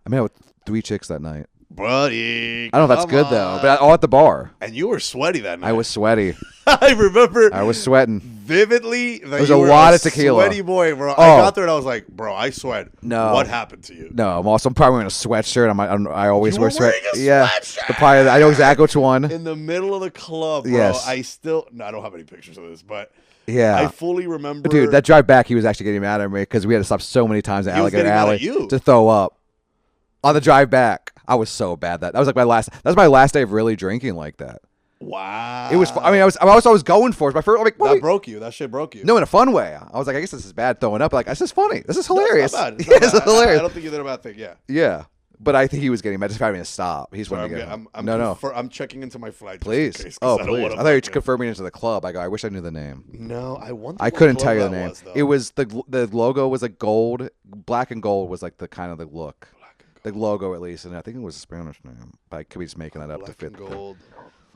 I met with 3 chicks that night. Buddy, I don't know if that's good though, but all at the bar. And you were sweaty that night. I was sweaty. I remember. I was sweating vividly. That there was a lot of tequila. Sweaty boy, bro. I got there and I was like, bro, I sweat. No. What happened to you? No, I'm probably wearing a sweatshirt. I always wear sweat. Sweatshirt. I know exactly which one. In the middle of the club, bro. Yes. I don't have any pictures of this, but yeah, I fully remember. Dude, that drive back, he was actually getting mad at me because we had to stop so many times in Alligator Alley to throw up. On the drive back, I was so bad that was like my last. That was my last day of really drinking like that. Wow. It was. I mean, I was going for it. My first, like, that broke you. That shit broke you. No, in a fun way. I was like, I guess this is bad throwing up. Like, this is funny. This is hilarious. No, it's not bad. This is hilarious. I don't think you did a bad thing. Yeah. Yeah, but I think he was getting mad. Just having to stop. He's wanting to get. No. I'm checking into my flight. Please. Please. Oh, please. I thought you were confirming into the club. I wish I knew the name. No, I couldn't tell you the name. It was the logo was like gold, black and gold was like the kind of the look. The logo, at least, and I think it was a Spanish name. But I could be just making that up to fit. Gold.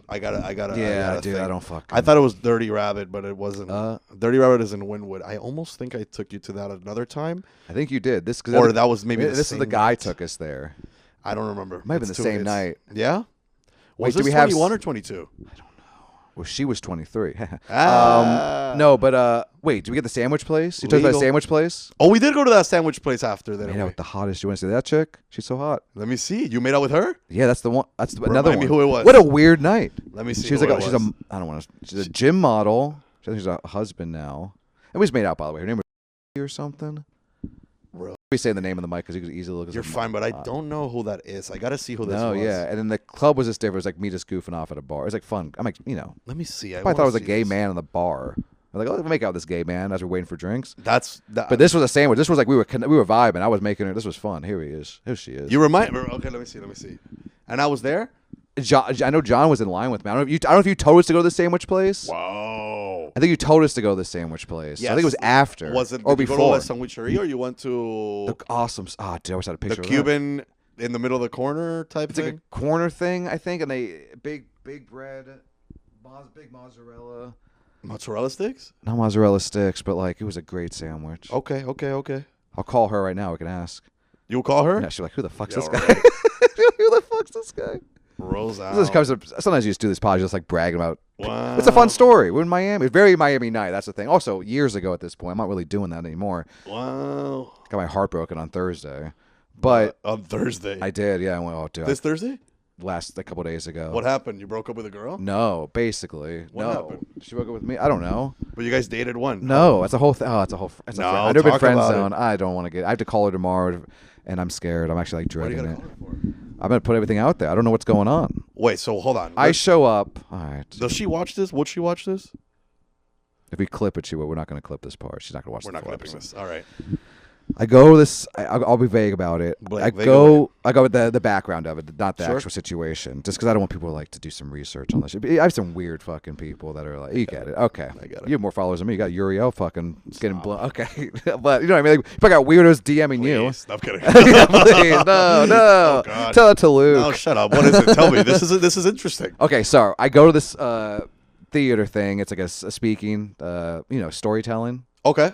I gotta. Yeah, dude, I don't fucking. I thought it was Dirty Rabbit, but it wasn't. Dirty Rabbit is in Wynwood. I almost think I took you to that another time. I think you did. That was maybe. This is the guy took us there. I don't remember. Might have been the same night. Yeah. Wait, was this 21 or 22? I don't know. Well, she was 23. No, but wait, did we get the sandwich place? You told us about the sandwich place? Oh, we did go to that sandwich place after that. Made out with the hottest. You want to see that chick? She's so hot. Let me see. You made out with her? Yeah, that's the one. That's another one. Remind me who it was. What a weird night. Let me see. She's like I don't want to. She's a gym model. She's a husband now. And we just made out, by the way. Her name was or something. We say the name of the mic because you could easily look. You're fine, but I don't know who that is. I gotta see who this was. No, yeah, and then the club was just different. It was like me just goofing off at a bar. It was like fun. I'm like, let me see. I thought it was a gay man in the bar. I'm like, oh, let's make out with this gay man as we're waiting for drinks. But this was a sandwich. This was like we were vibing. I was making her. This was fun. Here he is. Here she is. You remind me. Okay, let me see. And I was there. I know John was in line with me. I don't know if you told us to go to the sandwich place. Whoa. I think you told us to go to the sandwich place. Yes. So I think it was after. Was it or before? Did you go to La Sandwicheria or you went to the awesome? Oh, dude, I wish I had a picture. The Cuban in the middle of the corner type thing. It's like a corner thing, I think, and they big bread, big mozzarella. Mozzarella sticks? Not mozzarella sticks, but like it was a great sandwich. Okay. I'll call her right now. We can ask. You'll call her? Yeah, she's like, who the fuck's this right. guy? Who the fuck's this guy? Rolls out. Sometimes you just do this podcast just like bragging about. Wow. It's a fun story. We're in Miami. It's very Miami night. That's the thing. Also, years ago at this point, I'm not really doing that anymore. Wow. Got my heart broken on Thursday. But on Thursday? I did, yeah. I went, oh, dude. This Thursday? A couple days ago. What happened? You broke up with a girl? No, basically. What happened? She broke up with me. I don't know. But you guys dated one? No, it's a whole thing. I've never been friend zone. It. I don't want to get. I have to call her tomorrow, and I'm scared. I'm actually like dreading it. What are you gonna call her for? I'm gonna put everything out there. I don't know what's going on. Wait, so hold on. I show up. All right. Does she watch this? Would she watch this? If we clip it, she will. We're not gonna clip this part. She's not gonna watch. We're not clipping this. All right. I go this. I'll be vague about it. I go with the background of it, not the actual situation, just because I don't want people to do some research on this. I have some weird fucking people that are like, you get it, okay. I get it. You have more followers than me. You got Uriel fucking getting blown. Okay, but you know what I mean. Like, if I got weirdos DMing you, I'm kidding. yeah, please, no, Oh, God. tell it to Luke. No, shut up. What is it? Tell me. This is interesting. Okay, so I go to this theater thing. It's like a speaking, storytelling. Okay.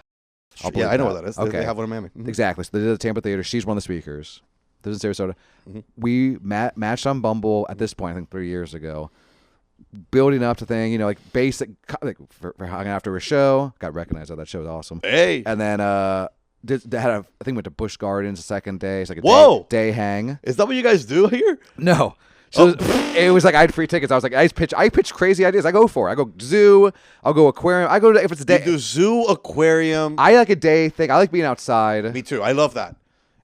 Yeah, I know what that is. Okay. They have one in Miami. Mm-hmm. Exactly. So they did the Tampa Theater. She's one of the speakers. This is in Sarasota. Mm-hmm. We matched on Bumble at this point, I think 3 years ago. Building up to thing, basic, for hanging after a show. Got recognized at that show. It was awesome. Hey. And then I think went to Busch Gardens the second day. It's like a day hang. Is that what you guys do here? No. So it was like I had free tickets. I was like, I pitch crazy ideas. I go for it. I go zoo. I'll go aquarium. I go to, if it's a day. You do zoo, aquarium. I like a day thing. I like being outside. Me too. I love that.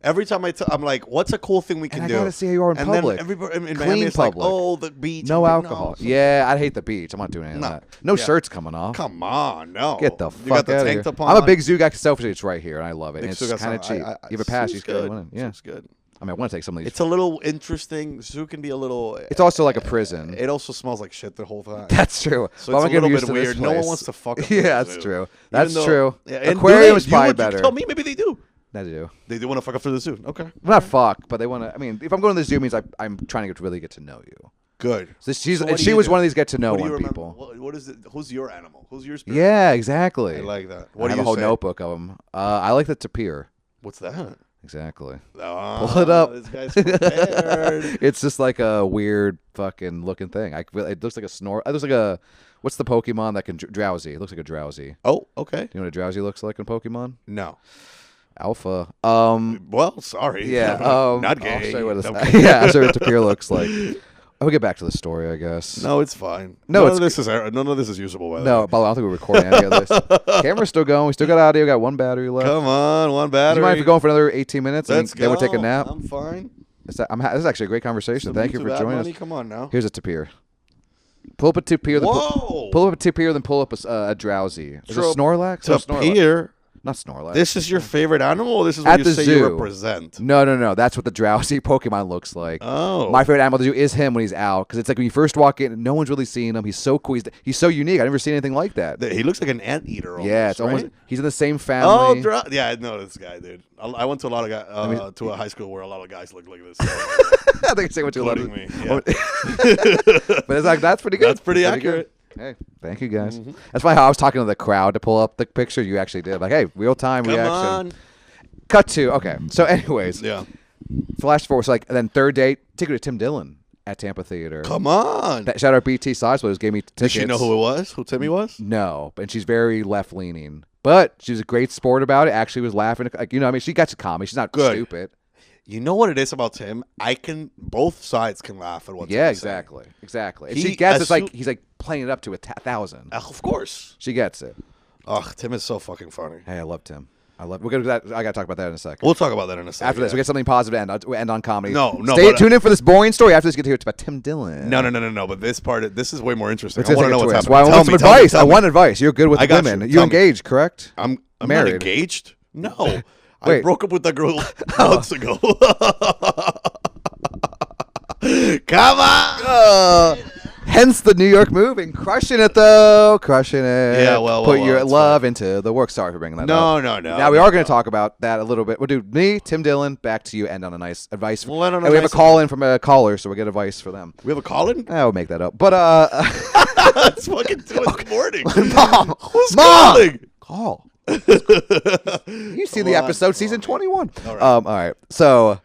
Every time I'm like, what's a cool thing we can do? I gotta see how you are in public. Then everybody in Clean Miami is public. like, oh, the beach. No I'm alcohol. like, no. Yeah, I hate the beach. I'm not doing any of that. No shirts coming off. Come on, no. Get the You fuck got the out of tank here. top on. I'm a big zoo guy. Selfishly, it's right here, and I love it. Big And zoo it's guy, kind of cheap. You have a pass, you zoo's can win it. Yeah, Zoo's good. I mean, I want to take some of these. It's a little interesting. Zoo can be a little. It's also like a prison. It also smells like shit the whole time. That's true. So But it's I'm a little used bit to this weird. No one place. wants to fuck up. Yeah, the that's zoo. true. Even That's though- true. Yeah, and Aquarium is you probably would better. Tell me, maybe they do. They do. They do want to fuck up through the zoo. Okay. Well, not fuck, but they want to. I mean, if I'm going to the zoo, it means I'm trying to really get to know you. Good. So So what do she you was do? one of these get to know What do you one remember? people. What is it? Who's your animal? Who's your spirit? Yeah, exactly. I like that. I What do have you a whole say? notebook of them. I like the tapir. What's that? Exactly. Oh, Pull it up. This guy's prepared. It's just like a weird fucking looking thing. It looks like a snore. It looks like a. What's the Pokemon that can drowsy? It looks like a drowsy. Oh, okay. You know what a drowsy looks like in Pokemon? No. Alpha. Well, sorry. Yeah. Not I'll gay. show you what I'm it's, kidding. yeah, I'll show you what tapir looks like. I'll get back to the story, I guess. No, it's fine. No, none of this is usable. By the No, way. by the way, I don't think we're recording any of this. Camera's still going. We still got audio. We got one battery left. Come on, one Do battery. you mind if we're going for another 18 minutes Let's and then we'll take a nap? I'm fine. This is actually a great conversation. Thank you for joining us. Come on now. Here's a tapir. Pull up a tapir. Then Whoa. pull up a tapir, then pull up a drowsy. Is it Snorlax? No, Snorlax. Tapir. Not Snorlax. This is your favorite animal? Or this is what At you the say zoo. you represent? No. That's what the drowsy Pokemon looks like. Oh. My favorite animal to do is him when he's out, because it's like when you first walk in, no one's really seeing him. He's so cool. He's so unique. I've never seen anything like that. He looks like an anteater. Almost, Yeah, it's right? almost. He's in the same family. Oh, yeah, I know this guy, dude. I went to a lot of guys, to a high school where a lot of guys look like this. I think say what you love. Including me. Yeah. But it's like that's pretty good. That's pretty good. accurate. Hey, thank you guys. Mm-hmm. That's why how I was talking to the crowd to pull up the picture. You actually did. Like, hey, real time Come reaction. on. Cut to okay. So, anyways, Yeah. flash forward. So, like, and then third date, ticket to Tim Dillon at Tampa Theater. Come on. That shout out BT Sizewell's gave me tickets. Did she know who it was? Who Timmy was? No, and she's very left leaning, but she was a great sport about it. Actually, was laughing. Like, I mean, she got to comedy. She's not Good. stupid. You know what it is about Tim? Both sides can laugh at what Yeah, Timmy's saying. exactly. And He- she gets as it's like soon- he's like playing it up to 1,000. Of course. She gets it. Ugh, Tim is so fucking funny. Hey, I love Tim. We're gonna do that. I gotta talk about that in a second. We'll talk about that in a second. After this, we get something positive to end. We end on comedy. No, Tune in for this boring story. After this, get to hear it's about Tim Dillon. No. But this is way more interesting. Let's I take want to a know what's twist. happening. Well, I want some advice. I tell me. want advice. You're good with I got women. you. You Tell me. engaged, correct? I'm not married. engaged. No, I Wait. broke up with that girl months ago. Come on. Hence the New York moving. Crushing it, though. Crushing it. Yeah, well, Put your it's love into the work. Sorry for bringing that up. No. Now, we are going to talk about that a little bit. We'll do me, Tim Dillon, back to you, end on a nice advice. We'll end on a and we have a nice- call in from a caller, so we'll get advice for them. We have a call-in? I'll make that up. But, It's fucking 2 in the morning. Mom. Who's Mom. calling? Call. You see the Come on. episode, season 21. All right. All right. So,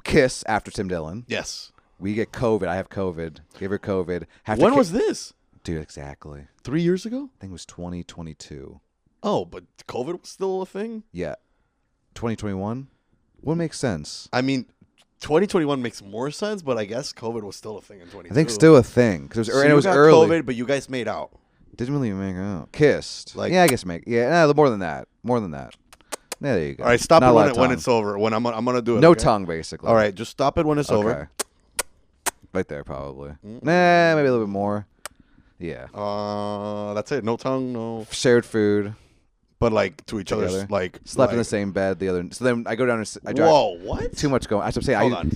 kiss after Tim Dillon. Yes. We get COVID. I have COVID. Give her COVID. When was this? Dude, exactly. 3 years ago? I think it was 2022. Oh, but COVID was still a thing? Yeah. 2021? What makes sense? I mean, 2021 makes more sense, but I guess COVID was still a thing in 2022. I think still a thing. Cause So and you it was got early. COVID, but you guys made out. Didn't really make out. Kissed. Like- yeah, I guess make. Yeah, more than that. More than that. There you go. All right, stop Not a lot it of when tongue. it's over. When I'm gonna do it. No okay? tongue, basically. All right, just stop it when it's over. Okay. Right there, probably. Nah, maybe a little bit more. Yeah. That's it. No tongue, no. Shared food. But like to each other's Together. like Slept in the like- same bed. The other. So then I go down and I drive. Whoa, what? Too much going. That's what I'm saying. Hold on.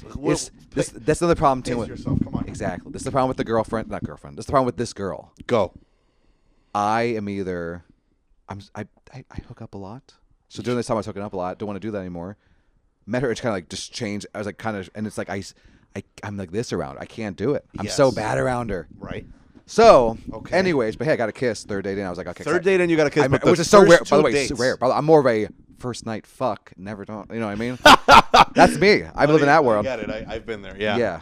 That's another problem too. Pace With, yourself. Come on. exactly. This is the problem with the girlfriend. Not girlfriend. This is the problem with this girl. Go. I am either. I hook up a lot. So during this time I was hooking up a lot. Don't want to do that anymore. Met her. It's kind of like just changed. I was like kind of, and it's like I'm like this around. I can't do it. I'm so Yes. bad around her. Right. So, Okay. anyways, but hey, I got a kiss third date, and I was like, okay. Third date and you got a kiss. But which the is so rare. first By the two way, dates- it's rare. I'm more of a first night fuck. Never don't. You know what I mean? That's me. I live in that world. I get it. I've been there. Yeah. Yeah.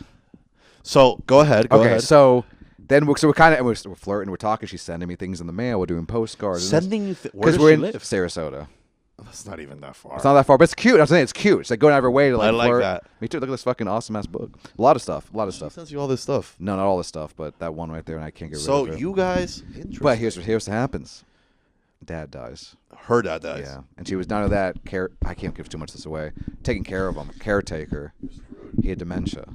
So go ahead. Go Okay. ahead. So then we're kind of we're flirting. We're talking. She's sending me things in the mail. We're doing postcards. Sending you. Where because does we're she in live? Sarasota. That's not even that far. It's not that far, but it's cute. I'm saying it's cute. It's like going out of her way to like I like flirt. that. Me too. Look at this fucking awesome ass book. A lot of stuff. She sends you all this stuff. No, not all this stuff, but that one right there, and I can't get rid So of it. you guys. Interesting. But here's what happens. Dad dies. Her dad dies. Yeah, and she was none of that. I can't give too much of this away. Taking care of him, caretaker. He had dementia.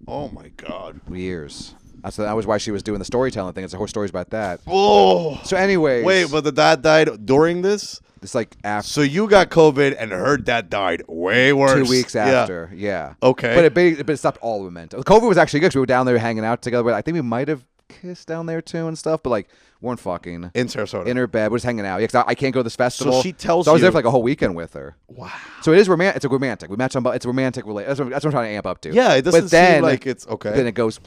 Oh my God. Years. That was why she was doing the storytelling thing. It's the whole stories about that. Oh. So, anyways, Wait, but the dad died during this. it's like after So you got COVID and her dad died way worse. 2 weeks Yeah. after. Yeah. Okay. But it stopped all the momentum. COVID was actually good because we were down there hanging out together. I think we might have kissed down there too and stuff, but like weren't fucking In Sarasota. in her bed. We're just hanging out. Yeah, 'cause I can't go to this festival. she tells So I was there you- for like a whole weekend with her. Wow. So it is romantic. It's a romantic. We match on. It's a romantic relate. That's what I'm trying to amp up to. Yeah, it doesn't but then, seem like it's okay. Then it goes.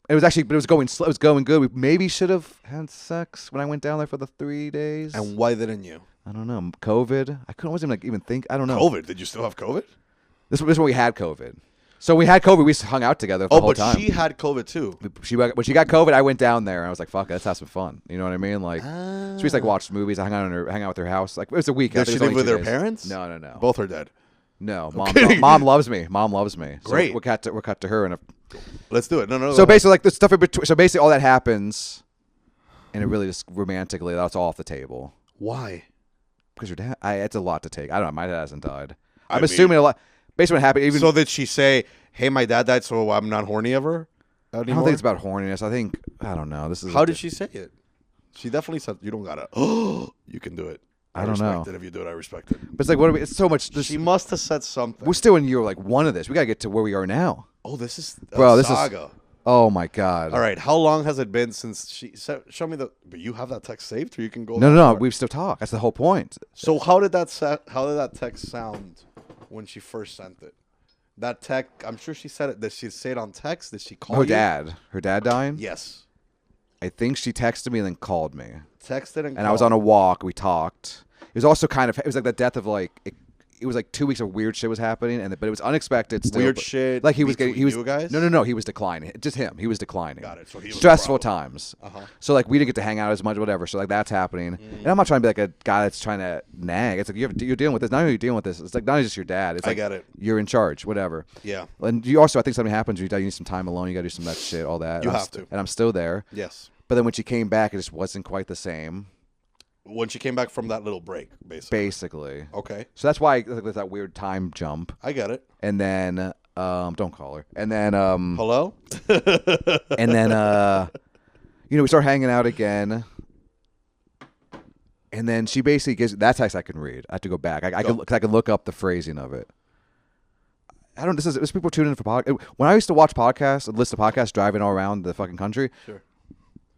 It was actually, but it was going slow. It was going good. We maybe should have had sex when I went down there for the 3 days. And why didn't you? I don't know. COVID. I couldn't. Wasn't like even think. I don't know. COVID. Did you still have COVID? This was when we had COVID. So we had COVID. We hung out together the whole but time. she had COVID too. When she got COVID, I went down there and I was like, "Fuck, let's have some fun." You know what I mean? Like, so we used to like watch movies. I hang out with her house. Like it was a weekend. Does I she think it live was with only her 2 days. parents? No. Both are dead. No, kidding. mom loves me. Mom loves me. So Great. We're cut to her, and Let's do it. No. so basically, like the stuff in between. So basically, all that happens, and it really just romantically, that's all off the table Why? because your dad. It's a lot to take. I don't know. My dad hasn't died. I I'm mean- assuming a lot. Basically, what happened. Even So did she say, "Hey, my dad died, so I'm not horny ever"? I don't think it's about horniness. I don't know. This is How did she say it? She definitely said, "You don't gotta." Oh, you can do it. I don't know. respect it if you do it. I respect it. But it's like, what are we? It's so much. She must have said something. We're still in year like 1 of this. We gotta get to where we are now. Oh, this is a Bro, this saga. is. Oh my god. All right, how long has it been since she said? Show me the. But you have that text saved, or you can go. No, that no, no. far? We still talk. That's the whole point. So how did that text sound when she first sent it? That text. I'm sure she said it. Did she say it on text? Did she call Her you? dad. Her dad dying. Yes. I think she texted me and then called me. Texted and. And I was on a walk. We talked. It was also kind of. It was like the death of like. It was like 2 weeks of weird shit was happening, but it was unexpected. Still, Weird but- shit Like he was getting. between He was. you guys? No. He was declining. Just him. He was declining. Got it. So he was a stressful problem. times. Uh-huh. So like we didn't get to hang out as much, whatever. So like that's happening. And I'm not trying to be like a guy that's trying to nag. It's like you're dealing with this. Not only are you dealing with this. It's like not only just your dad. It's I like get it. You're in charge. Whatever. Yeah. And you also, I think something happens. You need some time alone. You got to do some of that shit, all that. You And I'm have to. And I'm still there. Yes. But then when she came back, it just wasn't quite the same. When she came back from that little break, basically. Basically. Okay. So that's why there's that weird time jump. I get it. And then, don't call her. And then, Hello? and then, we start hanging out again. And then she basically gives that text I can read. I have to go back. I can look up the phrasing of it. This people tuning in for podcasts. When I used to watch podcasts and listen to podcasts driving all around the fucking country, Sure.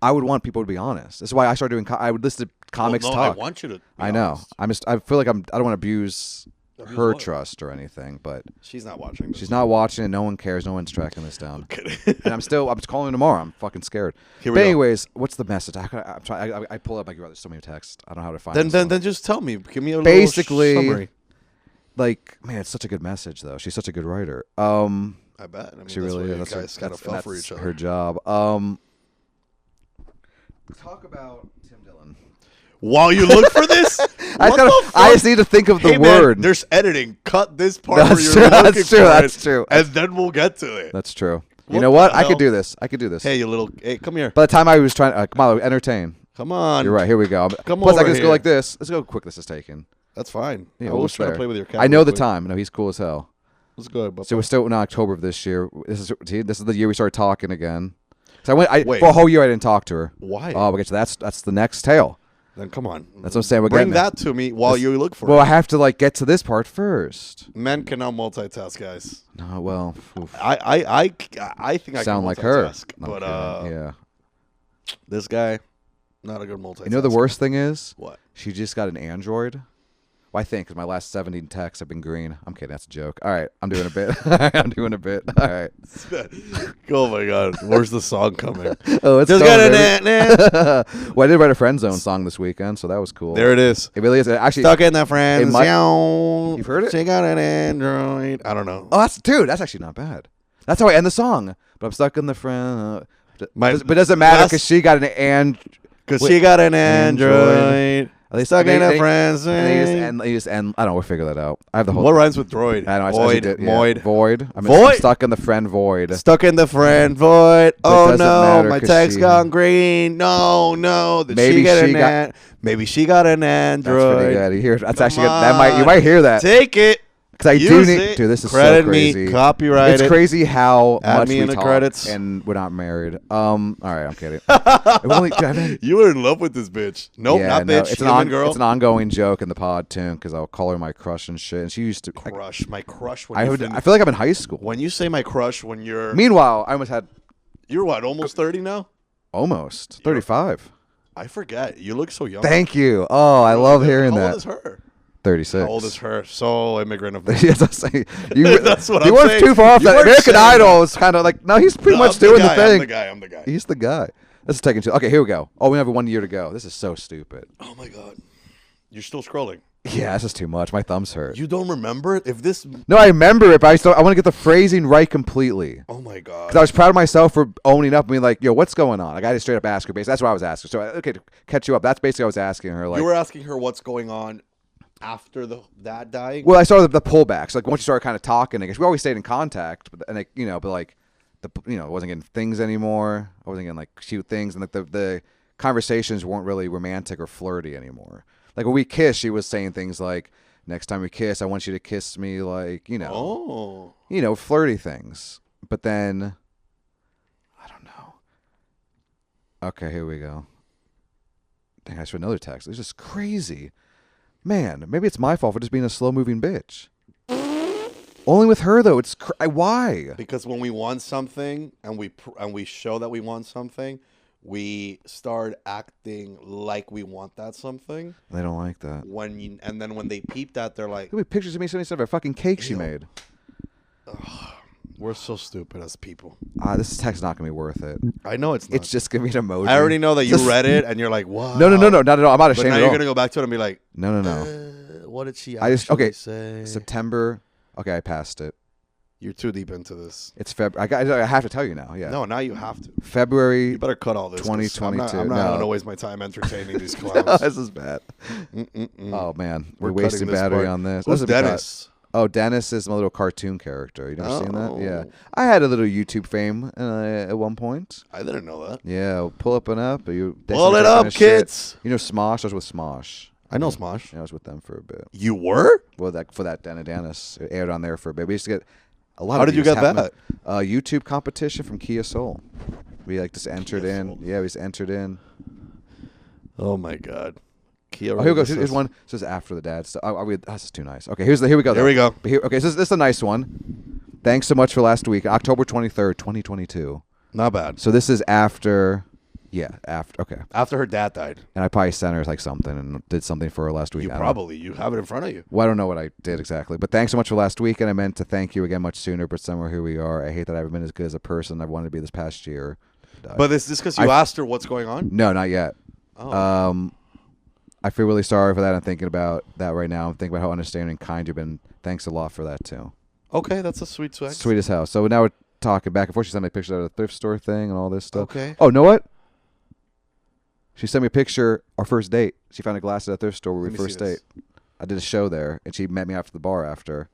I would want people to be honest. That's why I started doing. I would listen to comics Well, no, talk. I want you to. Be I know. honest. I feel like I don't want to abuse her what? trust or anything, but She's not watching. This. she's not watching and no one cares. No one's tracking this down. Kidding. And I'm just calling her tomorrow. I'm fucking scared. Here we But go. anyways, what's the message? I'm trying. I pull up my there's so many texts. I don't know how to find Then just tell me. Give me a Basically, little summary. like, man, it's such a good message though. She's such a good writer. I bet. I mean, She that's really why is. you guys kind of fell for each other. Her job. Talk about Tim Dillon. While you look for this, I just need to think of the Hey, man, word. there's editing. Cut this part That's where you're true, looking that's true, for that's it, true. and then we'll get to it. That's true. You What know what? the I could hell? do this. Hey, you little. Hey, come here. By the time I was trying, come on, entertain. Come on. You're right. Here we go. Come Plus, I over can just go here. like this. Let's go quick. This is taken. That's fine. Yeah, I we'll was trying there. to play with your cat. I know real the quick. time. No, he's cool as hell. It's good. But So we're still in October of this year. This is the year we started talking again. So Wait. for a whole year I didn't talk to her. Why? Oh, okay, so that's the next tale. Then come on. That's what I'm saying. We're Bring getting that to me while you look for Well, it. I have to get to this part first. Men cannot multitask, guys. No, well, oof. I think I Sound can like her. multitask, No, but I'm kidding. Yeah. this guy, not a good multitasker. You know the worst thing is? What? She just got an Android. Well, I think because my last 17 texts have been green. I'm kidding. That's a joke. All right, I'm doing a bit. I'm doing a bit. All right. Oh my God, where's the song coming? Oh, it's Just coming, got baby. Well, I did write a Friend Zone song this weekend, so that was cool. There it is. It really is. Actually, Stuck in the friend might- zone. You've heard it? She got an Android. I don't know. oh, that's actually not bad. That's how I end the song. But I'm stuck in the friend. But does it matter because she got an Because she got an Android. They Stuck in the friend and they just end. I don't know. We'll figure that out. I have the whole. What rhymes with droid? I know. I Void. did, yeah. Void. Void. I'm Void. stuck in the friend void. Stuck in the friend void. But Oh doesn't no, matter my 'cause text she- gone green. No. Did Maybe she get she an got- an- Maybe she got an Android. That's pretty good. You hear? That's Come actually good. That might you on. might hear that Take it. because I do Use need. it. Dude, this is Credit so crazy. me. Copyright It's it. crazy how Add much me we in the talk credits. and we're not married. All right, I'm kidding. It only- dude, I mean- You were in love with this bitch. Nope, yeah, not no, bitch. it's Human an girl. it's an ongoing joke in the pod too because I'll call her my crush and shit. And she used to. Crush. My crush. When I you feel like I'm in high school. when you say my crush, when you're Meanwhile, I almost had you're what, almost 30 now? almost 35. I forget. You look so young. Thank you. Oh, I love hearing How that. old is her? 36. How old is her? So immigrant of me. Yes, I'm saying. You, That's what you I'm weren't saying. too far off You that. weren't American saying Idol is kind of like, no, he's pretty No, much I'm the doing the guy, thing. I'm the guy. He's the guy. This is taking too. Okay, here we go. Oh, we have 1 year to go. This is so stupid. Oh my God. You're still scrolling. Yeah, this is too much. My thumbs hurt. You don't remember it? If this No, I remember it, but I want to get the phrasing right completely. Oh my God. Because I was proud of myself for owning up and being like, yo, what's going on? Like, I just straight up ask her. Basically, that's what I was asking. So, okay, to catch you up, that's basically what I was asking her. Like, You were asking her what's going on after that dying? well, I started the pullbacks. Like, once you started kind of talking, I guess we always stayed in contact, but it wasn't getting things anymore. I wasn't getting like cute things, and like the conversations weren't really romantic or flirty anymore. Like when we kissed, she was saying things like, "Next time we kiss, I want you to kiss me," like Oh. flirty things. But then, I don't know. Okay, here we go. Dang, I saw another text. It's just crazy. Man, maybe it's my fault for just being a slow-moving bitch. Only with her though. It's why? Because when we want something and we show that we want something, we start acting like we want that something. They don't like that. And then when they peep that, they're like, Look at pictures of me sending stuff of a fucking cake she made. "We're so stupid as people." This text is not gonna be worth it. I know it's not. It's just gonna be an emoji. I already know that you read it and you're like, "Wow." No, not at all. I'm not But ashamed now at you're all. gonna go back to it and be like, No. "What did she I just actually say?" September. Okay, I passed it. You're too deep into this. It's February. I have to tell you now. Yeah. No, now you have to. February. You better cut all this. 'cause 2022. I'm not No. gonna waste my time entertaining these clowns. This is bad. Oh man, we're We're wasting cutting this battery part. on this. Who's This would be cut. Dennis? Oh, Dennis is my little cartoon character. You never seen that? Yeah. Oh. I had a little YouTube fame at one point. I didn't know that. Yeah, pull up and up. You Pull it that up, kind of shit. kids. You know Smosh? I was with Smosh. I know Smosh. Yeah, I was with them for a bit. You were? Well, for that Dennis, it aired on there for a bit. We used to get a lot. How of did you views get happening. that? YouTube competition from Kia Soul. We just entered Kia in. Soul. Yeah, we just entered in. Oh my God. Kia. Oh, here we go. Here's one. This is after the dad stuff. This is too nice. Okay, here we go. Here we go. But okay, so this is a nice one. Thanks so much for last week, October 23rd, 2022. Not bad. So this is after. Yeah, after. Okay. After her dad died. And I probably sent her like something and did something for her last week. You I don't know. probably. You have it in front of you. Well, I don't know what I did exactly, but thanks so much for last week, and I meant to thank you again much sooner, but somewhere here we are. I hate that I haven't been as good as a person I wanted to be this past year. But is this because you asked her what's going on? No, not yet. Oh. I feel really sorry for that. I'm thinking about that right now. I'm thinking about how understanding and kind you've been. Thanks a lot for that, too. Okay, that's a sweet swag. Sweet as hell. So now we're talking back and forth. She sent me pictures of the thrift store thing and all this stuff. Okay. Oh, know what? She sent me a picture, our first date. She found a glass at a thrift store where we Let me first see this. date. I did a show there, and she met me after the bar after.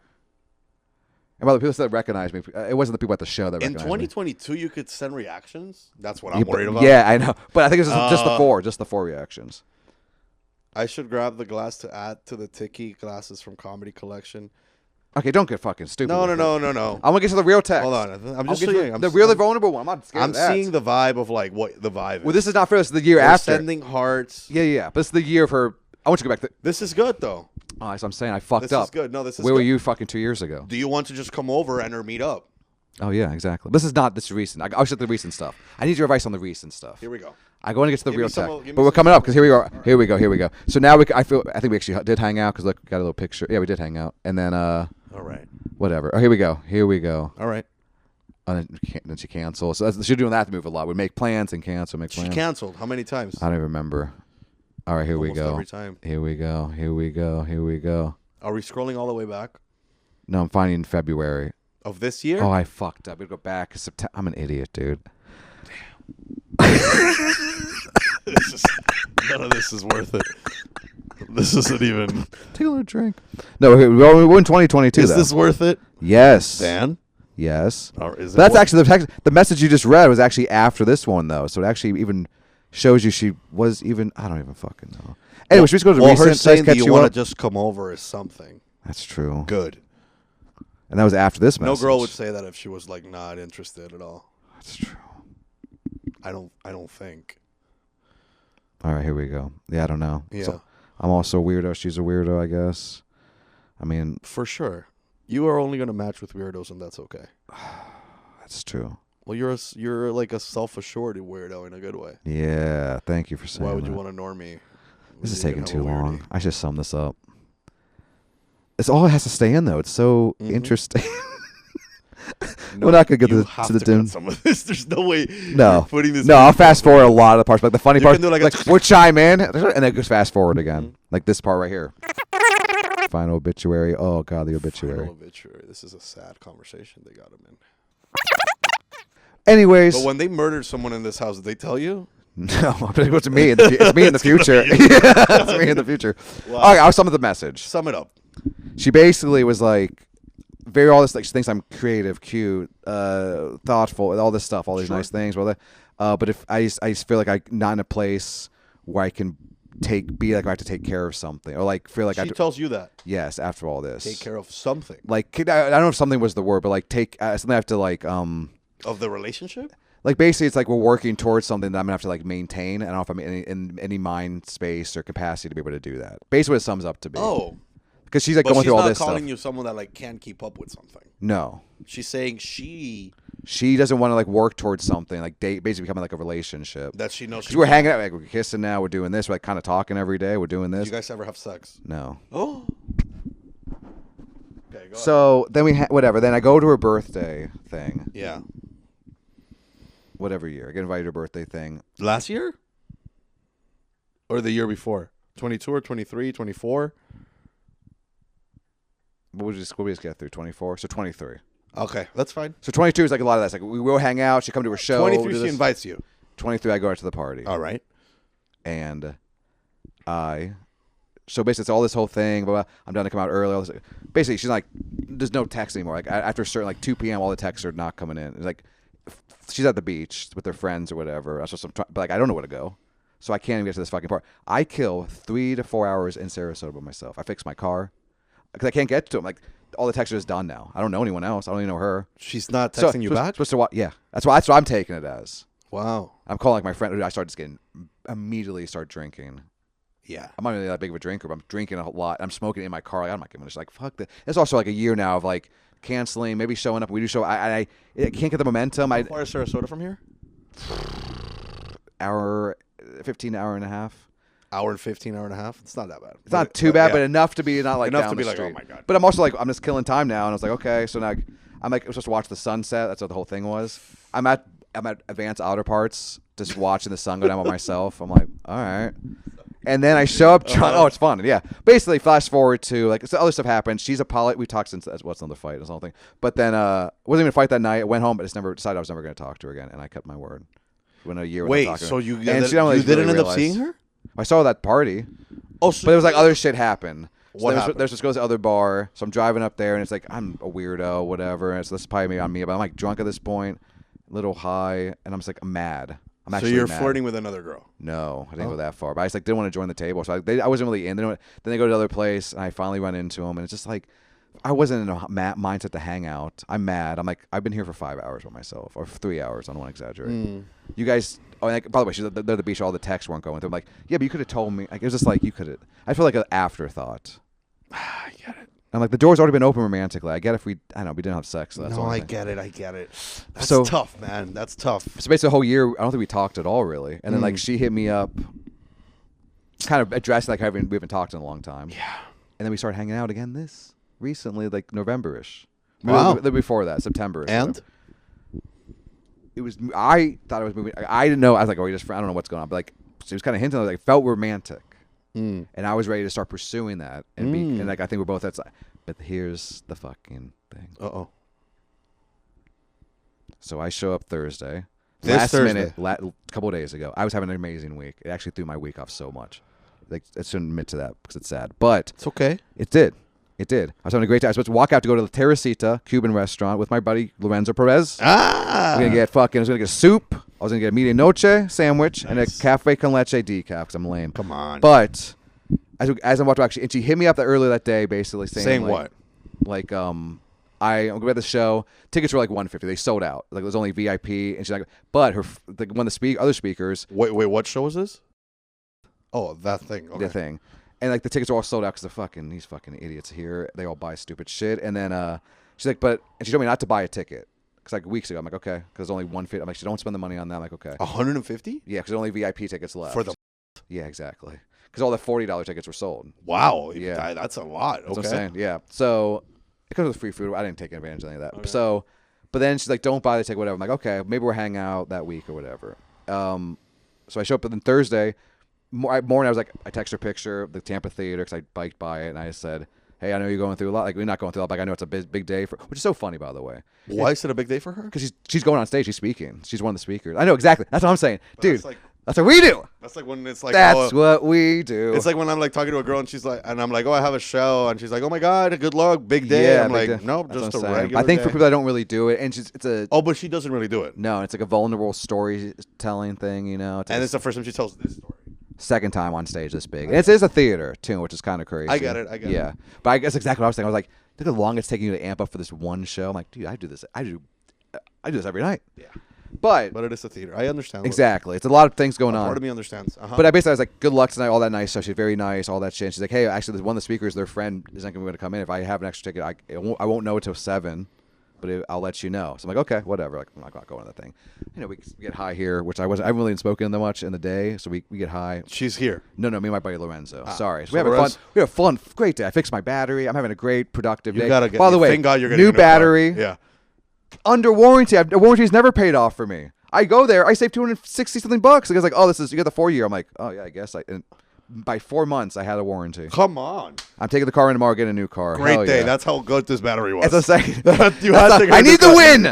And by the people that recognized me, it wasn't the people at the show that In recognized me. 2022, you could send reactions? That's what I'm but- worried about. Yeah, I know. But I think it's just the four reactions. I should grab the glass to add to the Tiki glasses from Comedy Collection. Okay, don't get fucking stupid. No. I'm gonna get to the real text. Hold on. I'm just saying. The really vulnerable one. I'm not scared I'm of that. seeing the vibe of like what the vibe is. Well, this is not for us. The year We're after. sending hearts. Yeah. But it's the year of her. I want you to go back to. This is good though. Oh, that's what I'm saying. I fucked This up. is good. No, this is Where good. were you fucking 2 years ago? Do you want to just come over and or meet up? Oh yeah, exactly. This is not this recent. I should the recent stuff. I need your advice on the recent stuff. Here we go. I go and get to the Give real me some tech, of- give but me we're some coming up because here we go. right. Here we go. So now I think we actually did hang out because look, got a little picture. Yeah, we did hang out, and then All right. whatever. Oh, here we go. All right. And then she canceled. So she's doing that move a lot. We make plans and cancel. Make She plans. canceled. How many times? I don't even remember. All right, here we Almost go. every time. Here we go. Are we scrolling all the way back No, I'm finding in February. of this year? Oh, I fucked up. We go back. September. I'm an idiot, dude. None of this is worth it. This isn't even. Take a little drink. No, we're in 2022. Is though. this worth it, Yes. Dan? Yes. Or is it That's worth- actually the message you just read was actually after this one though, so it actually even shows you she was even. I don't even fucking know. Anyway, should we just go to the Well, recent? her saying Let's that catch you you want to up. just come over is something That's true. good. And that was after this No message. girl would say that if she was like not interested at all. That's true. I don't think. All right, here we go. Yeah, I don't know. Yeah, So, I'm also a weirdo. She's a weirdo, I guess. I mean, for sure. You are only gonna match with weirdos, and that's okay. that's true. Well, you're like a self-assured weirdo in a good way. Yeah, thank you for saying Why would you that. want to normie? This is You taking have a too weirdie. long. I should sum this up. It's all it has to stay in though. It's so Mhm. interesting. No, We're not gonna get you to have the to dim. cut some of this. There's no way. No. you're putting this. No, I'll fast forward a lot of the parts. Like the funny You part, can do like a- we'll chime in, and then it goes fast forward again. Mhm. Like this part right here. Final obituary. Oh god, the obituary. Final obituary. This is a sad conversation they got him in. Anyways, But when they murdered someone in this house, did they tell you? no, it goes to me. It's me in the future. Yeah, it's me in the future. Wow. All right, I'll sum up the message. Sum it up. She basically was like, very all this like she thinks I'm creative, cute, thoughtful, all this stuff, all these Sure. nice things. Well, but if I just feel like I'm not in a place where I can be like I have to take care of something, or like feel like I She have to, tells you that. yes, after all this, Take care of something. like I don't know if something was the word, but like take something I have to Of the relationship? like basically it's like we're working towards something that I'm gonna have to like maintain. I don't know if I'm in any mind space or capacity to be able to do that. Basically, what it sums up to be. Oh. Because she's like But going she's through all not this calling stuff. you someone that like can't keep up with something. No, She's saying she doesn't want to like work towards something like date, basically becoming like a relationship. that she knows. Because we're hanging out, like we're kissing now, we're doing this, we're like kind of talking every day, we're doing Do this. you guys ever have sex? No. Oh. Okay, go So then whatever. Then I go to her birthday thing, ahead. Yeah. whatever year. I get invited to her birthday thing. Last year? Or the year before? 22 or 23, 24? What we just get through? 24. So 23. Okay, that's fine. So 22 is like a lot of that. It's like we will hang out. She come to her show. 23, do she this. invites you. 23, I go out to the party. All right. And so basically it's all this whole thing. Blah, blah, I'm done to come out early. All this, basically, she's like, there's no text anymore. Like after a certain like 2 p.m., all the texts are not coming in. It's like she's at the beach with her friends or whatever. But like I don't know where to go, so I can't even get to this fucking part. I kill 3 to 4 hours in Sarasota by myself. I fix my car because I can't get to them. Like all the texts are just done now. I don't know anyone else. I don't even know her. She's not texting you back? Supposed to watch. Yeah, that's what I'm taking it as. Wow. I'm calling like my friend. I started just getting immediately start drinking. Yeah. I'm not really that big of a drinker, but I'm drinking a lot. I'm smoking in my car. Like, I'm not giving a shit. Like, fuck this. It's also like a year now of like canceling, maybe showing up. We do show. I can't get the momentum. How far is Sarasota from here? Hour, 15 hour and a half. Hour and 15, hour and a half. It's not that bad. It's not too bad, but enough to be not like Enough down to be the like, street. oh my God. But I'm also like, I'm just killing time now, and I was like, okay, so now I'm supposed to watch the sunset. That's what the whole thing was. I'm at Advanced Outer Parts, just watching the sun go down by myself. I'm like, all right. And then I show up. Oh, it's fun. Yeah. Basically, flash forward to like other stuff happens. She's a pilot. We talked since what's another fight or something. But then wasn't even a fight that night. I went home, but just never decided I was never going to talk to her again, and I kept my word. Went a year. Wait, without talking to so her. you And didn't she don't really end up realize- seeing her? I saw her at that party. Oh, so But it was like other shit happened. So What there's happened? just goes to the other bar. So I'm driving up there, and it's like I'm a weirdo, whatever. And it's this is probably on me, but I'm like drunk at this point, a little high, and I'm just like I'm mad. I'm So actually you're mad. flirting with another girl? No, I didn't go that far. But I just didn't want to join the table, so I wasn't really in. Then they go to the other place, and I finally run into them, and it's just like I wasn't in a mindset to hang out. I'm mad. I'm like, I've been here for 5 hours by myself, or 3 hours. I don't want to exaggerate. You guys, by the way, they're at the beach. All the texts weren't going through. I'm like, yeah, but you could have told me. Like, it was just like you could have. I feel like an afterthought. I get it. I'm like, the door's already been open romantically. I get if we didn't have sex. So that's No, all I get it. That's So- tough, man. That's tough. So basically, the whole year, I don't think we talked at all, really. And then like she hit me up, kind of addressing like we haven't talked in a long time. Yeah. And then we started hanging out again recently, like November-ish. Wow. Before that, September-ish. And? It was. I thought it was moving. I didn't know. I was like, oh, I don't know what's going on. But like, she was kind of hinting. Like, it felt romantic, and I was ready to start pursuing that. And like, I think we're both. But here's the fucking thing. Uh-oh. So I show up Thursday. This Thursday. A couple of days ago. I was having an amazing week. It actually threw my week off so much. Like, I shouldn't admit to that because it's sad. But It's okay. it did. It did. I was having a great time. I was supposed to walk out to go to the Teresita Cuban restaurant with my buddy Lorenzo Perez. Ah. I was gonna get soup. I was gonna get a medianoche sandwich and a cafe con leche decaf because I'm lame. Come on. But as I walked out, and she hit me up earlier that day, basically saying like, what? Like, I'm going to the show. Tickets were like $150. They sold out. Like, it was only VIP. And she's like, but one of the other speakers. Wait, what show was this? Oh, that thing. Okay. The thing. And like the tickets are all sold out because these fucking idiots here. They all buy stupid shit. And then she's like, and she told me not to buy a ticket. Because like weeks ago, I'm like, okay. Because it's only $150. I'm like, she don't spend the money on that. I'm like, okay. 150? Yeah, because only VIP tickets left. For the. Yeah, exactly. Because all the $40 tickets were sold. Wow. Yeah. That's a lot. That's Okay. what I'm saying. Yeah. So it comes with free food. I didn't take advantage of any of that. Okay. So, but then she's like, don't buy the ticket, whatever. I'm like, okay, maybe we'll hang out that week or whatever. So I show up on Thursday morning. I was like, I text her a picture of the Tampa Theater because I biked by it, and I said, hey, I know you're going through a lot. Like, we're not going through a lot, but I know it's a big day which is so funny, by the way. Why is it a big day for her? Because she's going on stage. She's speaking. She's one of the speakers. I know exactly. That's what I'm saying, dude. That's, that's what we do. That's like when it's like. That's what we do. It's like when I'm like talking to a girl and she's like, and I'm like, oh, I have a show, and she's like, oh my god, good luck, big day. Yeah, I'm like, day. no, That's just a what I'm saying. regular. I think day. for people that don't really do it, and it's a. Oh, but she doesn't really do it. No, it's like a vulnerable storytelling thing, you know. And it's the first time she tells this story. Second time on stage this big. And it is a theater, too, which is kind of crazy. I get it. Yeah. But I guess exactly what I was saying. I was like, look how long it's taking you to amp up for this one show. I'm like, dude, I do this every night. Yeah. But it is a theater. I understand. Exactly. It's a lot of things going on. Part of me understands. But I was like, good luck tonight, all that nice stuff. She's very nice, all that shit. And she's like, hey, actually, one of the speakers, their friend, isn't going to come in. If I have an extra ticket, I won't know until 7. But I'll let you know. So I'm like, okay, whatever. Like, I'm not going to that thing. You know, we get high here, which I haven't really spoken that much in the day. So we get high. She's here. No, me and my buddy Lorenzo. Sorry. So so we have fun, great day. I fixed my battery. I'm having a great, productive day. Gotta get, by the way, thank God you're getting new a battery. Car. Yeah. Under warranty. The warranty's never paid off for me. I go there. I save $260 something bucks. The guy's like, oh, you got the 4-year. I'm like, oh yeah, I guess. And by 4 months, I had a warranty. Come on. I'm taking the car in tomorrow, getting a new car. Great Hell day. yeah. That's how good this battery was. That's what I'm saying. I need the win.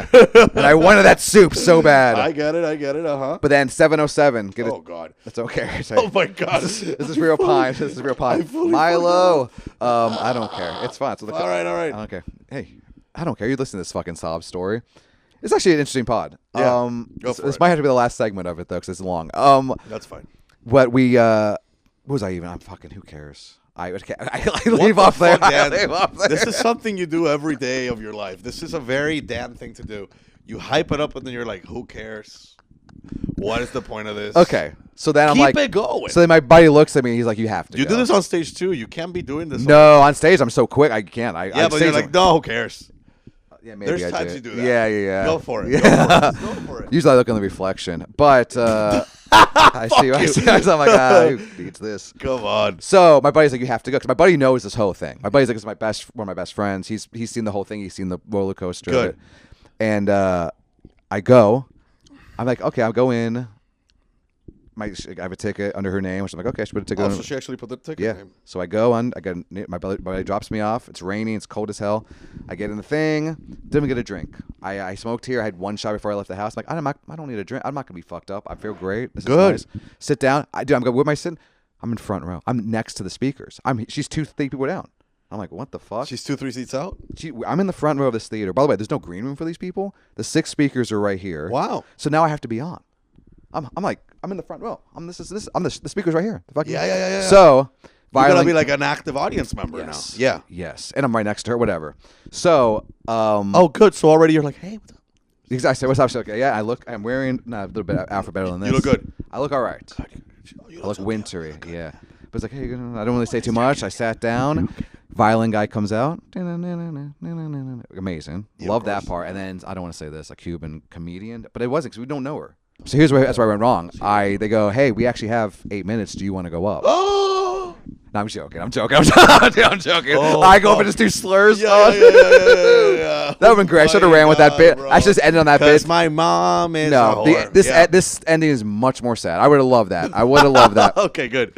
And I wanted that soup so bad. I get it. But then 707. Oh, God. That's okay. Oh, my God. This is real pine. This is real pine. Milo. I don't care. It's fine. All right. I don't care. Hey, I don't care. You listen to this fucking sob story. It's actually an interesting pod. Yeah. This might have to be the last segment of it, though, because it's long. That's fine. What we... What was I even? I'm fucking. Who cares? I leave off there. This is something you do every day of your life. This is a very Dan thing to do. You hype it up, and then you're like, "Who cares? What is the point of this?" Okay, so then I'm Keep like, it going. So then my buddy looks at me. He's like, "You have to." You go. do this on stage too. You can't be doing this. No, on stage I'm so quick. I can't. But you're like, no, who cares? Yeah, maybe There's I times do. you do that. Yeah. Go for it. Yeah. Go for it. Usually I look in the reflection, but I see. I'm like, who needs this? Come on. So my buddy's like, you have to go, because my buddy knows this whole thing. My buddy's like, it's one of my best friends. He's seen the whole thing. He's seen the roller coaster. Good. Of it. And I go. I'm like, okay, I'll go in. I have a ticket under her name, which I'm like, okay, I should put a ticket. So she actually put the ticket Yeah. name. So I go on. My buddy drops me off. It's raining. It's cold as hell. I get in the thing. Didn't even get a drink. I smoked here. I had one shot before I left the house. I'm like, I don't need a drink. I'm not gonna be fucked up. I feel great. This Good. is nice. Sit down. I'm good. Where am I sitting? I'm in front row. I'm next to the speakers. She's 2 people down. I'm like, what the fuck? She's 2-3 seats out. I'm in the front row of this theater. By the way, there's no green room for these people. The 6 speakers are right here. Wow. So now I have to be on. I'm like, I'm in the front row. I'm the speaker's right here. The fucking, Yeah. So, You're Violin, gonna be like an active audience member yes, now. Yeah. Yes, and I'm right next to her. Whatever. So, Oh, good. So already you're like, hey, what's up? I say, what's up? She's like, yeah, I'm wearing a little bit alpha better than this. You look good. I look all right. I look wintry. Yeah. But it's like, hey, I don't really say too much. I sat down. Violin guy comes out. Amazing. Yeah, Love that part. And then I don't want to say this, a Cuban comedian, but it wasn't because we don't know her. So that's where I went wrong. They go, hey, we actually have 8 minutes. Do you want to go up? Oh. No, I'm joking. I'm joking. I go up and just do slurs. Yeah. That would have been great. I should have ran with that bit. Bro. I should just ended on that bit. Because my mom is a whore. This ending is much more sad. I would have loved that. Okay, good.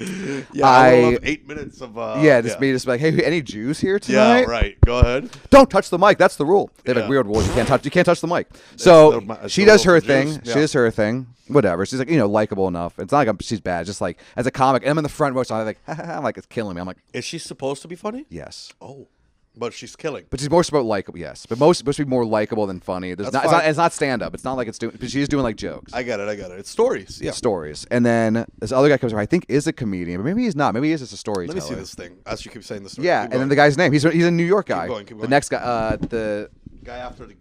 Yeah, I would love 8 minutes of. Me just be like, hey, any Jews here tonight? Yeah, right. Go ahead. Don't touch the mic. That's the rule. They have like weird rules. You can't touch the mic. So she does her thing. She does her thing. Whatever. She's like, likable enough. It's not like she's bad. It's just like as a comic, and I'm in the front row, so I'm like, I'm like, it's killing me. I'm like, is she supposed to be funny? yes. Oh, but she's killing. But she's more supposed likable. Yes, but most supposed to be more likable than funny. It's not stand up. It's not like it's doing. But she's doing like jokes. I get it. It's stories. Yeah. Stories. And then this other guy comes over. I think is a comedian, but maybe he's not. Maybe he's just a storyteller. Let me see this thing. As you keep saying the story. Yeah, and then the guy's name. He's a New York guy. Keep going. The next guy. The guy after the.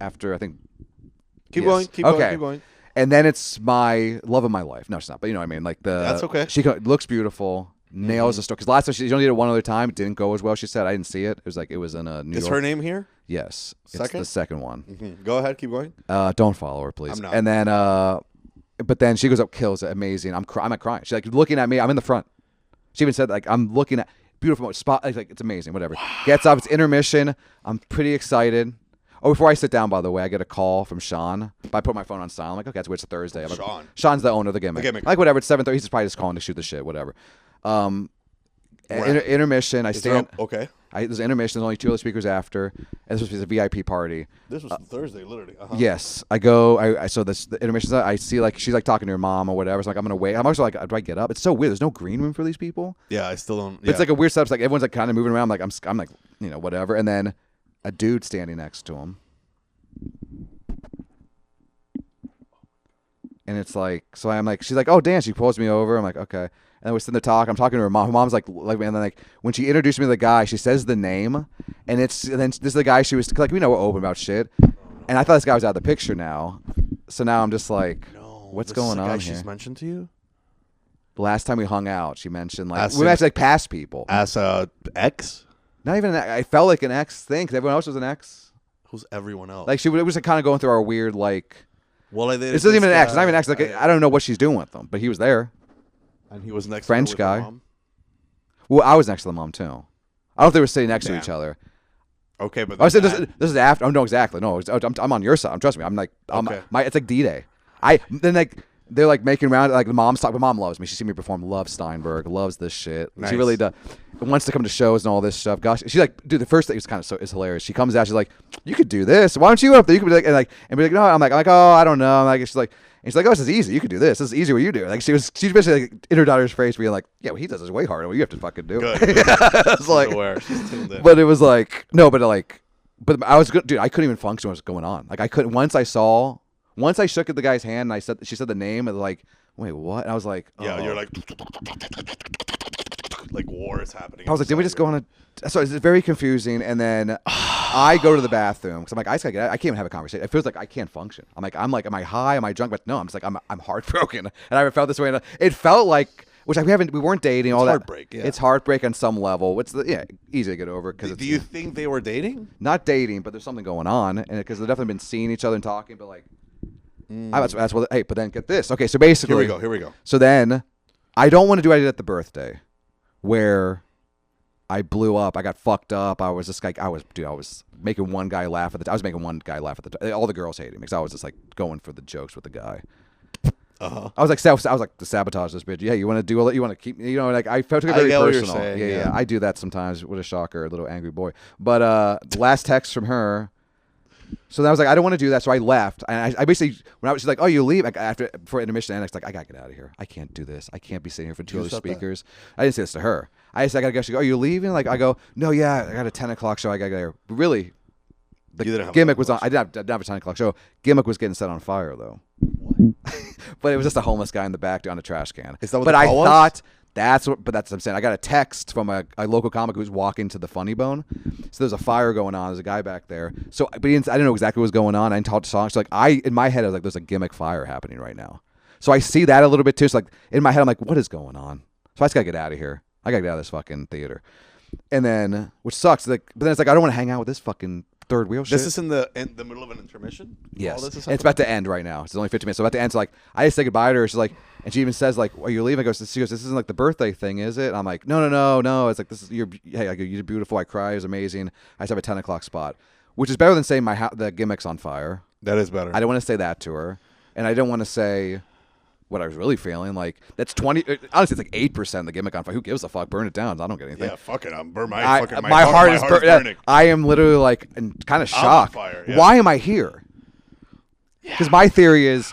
After I think. Keep yes. going. Okay. Keep going. And then it's my love of my life. No, it's not. But you know what I mean. Like That's okay. She looks beautiful. Nails the story. Because last time she only did it one other time. It didn't go as well. She said I didn't see it. It was in a New York. Is her name here? Yes. Second? It's the second one. Mm-hmm. Go ahead. Keep going. Don't follow her, please. I'm not. And then, but then she goes up, kills it. Amazing. I'm not crying. She's like looking at me. I'm in the front. She even said like I'm looking at beautiful spot. Like it's amazing. Whatever. Wow. Gets up. It's intermission. I'm pretty excited. Oh, before I sit down, by the way, I get a call from Sean. I put my phone on silent. I'm like, okay, it's Thursday. I'm like, Sean's the owner of the gimmick. Like, whatever. It's 7:30. He's probably just calling to shoot the shit. Whatever. Intermission. Okay. There's an intermission. There's only 2 other speakers after. And this was a VIP party. This was Thursday, literally. Yes. I go. So the intermission. I see like she's like talking to her mom or whatever. So like I'm gonna wait. I'm also like, do I get up? It's so weird. There's no green room for these people. Yeah, I still don't. Yeah. It's like a weird setup. It's like everyone's like kind of moving around. I'm like whatever. And then a dude standing next to him. And it's like, so I'm like, she's like, oh, Dan. She pulls me over. I'm like, okay. And then we're sitting there talking. I'm talking to her mom. Her mom's like, and then like when she introduced me to the guy, she says the name, and then this is the guy she was like, we know we're open about shit, and I thought this guy was out of the picture now, so now I'm just like, what's going on here? She's mentioned to you. The last time we hung out, she mentioned like we mentioned like past people as a ex. Not even I felt like an ex thing because everyone else was an ex. Who's everyone else? Like it was like, kind of going through our weird like. Well, this isn't even an ex. It's not even an ex. Like I don't know what she's doing with them, but he was there. And he was next French to guy. the mom? Well, I was next to the mom too. I don't know if they were sitting next to each other. Okay, but I said this is after. Oh no, exactly. No, I'm on your side. Trust me. I'm like, okay. It's like D-Day. Then like they're like making around like the mom's talking. My mom loves me. She's seen me perform. Loves Steinberg. Loves this shit. Nice. She really does. Wants to come to shows and all this stuff. Gosh, she's like, dude. The first thing is kind of is hilarious. She comes out. She's like, you could do this. Why don't you go up there? You could be like and be like, no. I'm like, oh, I don't know. I'm like, she's like. And she's like, oh, this is easy. You could do this. This is easy what you do. Like she's basically like, in her daughter's face being like, yeah, well, he does this way harder. Well, you have to fucking do it. It's like, she's tuned in. But it was like, no, but I was good, dude. I couldn't even function what was going on. Like I couldn't. Once I shook at the guy's hand and she said the name and like, wait, what? And I was like, oh. Yeah, you're like war is happening. I was like, did we just go on a? So it's very confusing. And then I go to the bathroom because I'm like, I can't even have a conversation. It feels like I can't function. I'm like, am I high? Am I drunk? But no, I'm just like, I'm heartbroken. And I felt this way. And it felt like, which we weren't dating. All that. Heartbreak. Yeah. It's heartbreak on some level. Easy to get over. Do you think they were dating? Not dating, but there's something going on, and because they've definitely been seeing each other and talking, but like, that's what. Hey, but then get this. Okay, so basically, here we go. So then, I don't want to do what I did at the birthday, where I blew up. I got fucked up. I was just like, I was making one guy laugh at the. I was making one guy laugh at the. All the girls hated me because I was just like going for the jokes with the guy. I was like, to sabotage this bitch. Yeah, you want to do all that? You want to keep, like I took it very personal. Yeah. I do that sometimes. What a shocker, little angry boy. But last text from her. So then I was like, I don't want to do that. So I left. And I basically, she's like, oh, you leave for intermission. And I was like, I gotta get out of here. I can't do this. I can't be sitting here for 2 other speakers. I didn't say this to her. I just, I gotta go. She go, oh, you leaving? Like I go, no, yeah, I got a 10 o'clock show. I gotta get there. But really, the gimmick was on. I didn't have a 10 o'clock show. Gimmick was getting set on fire though. What? But it was just a homeless guy in the back on a trash can. Is that what but the I call was? thought that's what I'm saying. I got a text from a local comic who's walking to the Funny Bone. So there's a fire going on. There's a guy back there. So but I didn't know exactly what was going on. I didn't talk to songs. So in my head I was like, there's a gimmick fire happening right now. So I see that a little bit too. So in my head I'm like, what is going on? So I just gotta get out of here. I gotta get out of this fucking theater. And then, which sucks. But then it's like I don't want to hang out with this fucking third wheel shit. This is in the middle of an intermission? Yes. All this is And it's about to end right now. It's only 15 minutes. So about to end. So I just say goodbye to her. She's like, and she even says like, "Are you leaving?" She goes, "This isn't like the birthday thing, is it?" And I'm like, No. It's like this is hey, you're beautiful. I cry. It was amazing. I just have a 10 o'clock spot, which is better than saying the gimmick's on fire. That is better. I don't want to say that to her, and I don't want to say what I was really feeling. Like that's 20. Honestly, it's like 8% the gimmick on fire. Who gives a fuck? Burn it down. I don't get anything. Yeah, fuck it. I'm burn my heart is burning. I am literally like kind of shocked. Fire, yeah. Why am I here? Because my theory is,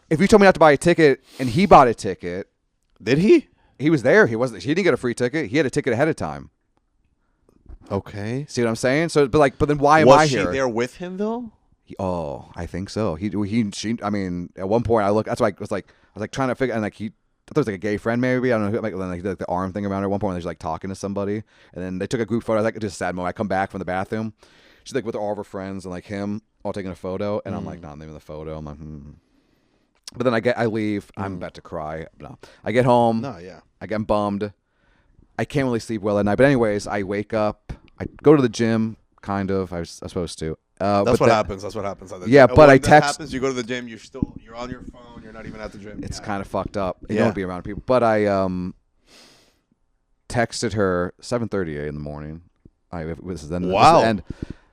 if you told me not to buy a ticket and he bought a ticket, did he? He was there. He wasn't. He didn't get a free ticket. He had a ticket ahead of time. Okay. See what I'm saying? So, but then why am I here? Was she there with him though? I think so. She. I mean, at one point I looked. That's why I was like trying to figure, and like I thought it was like a gay friend maybe. I don't know. Then like the arm thing around her at one point when they're like talking to somebody, and then they took a group photo. I was like, just a sad moment. I come back from the bathroom. She's like with all of her friends and like him all taking a photo, and I'm like not naming the photo. I'm like, But then I leave. I'm about to cry. No, I get home. No, yeah. I get bummed. I can't really sleep well at night. But anyways, I wake up. I go to the gym. Kind of. I was supposed to. That's what happens. That's what happens. Yeah, but I text. text. Happens, you go to the gym. You're on your phone. You're not even at the gym. It's kind of fucked up. You don't be around people. But I texted her 7:30 in the morning. This is then. Wow. And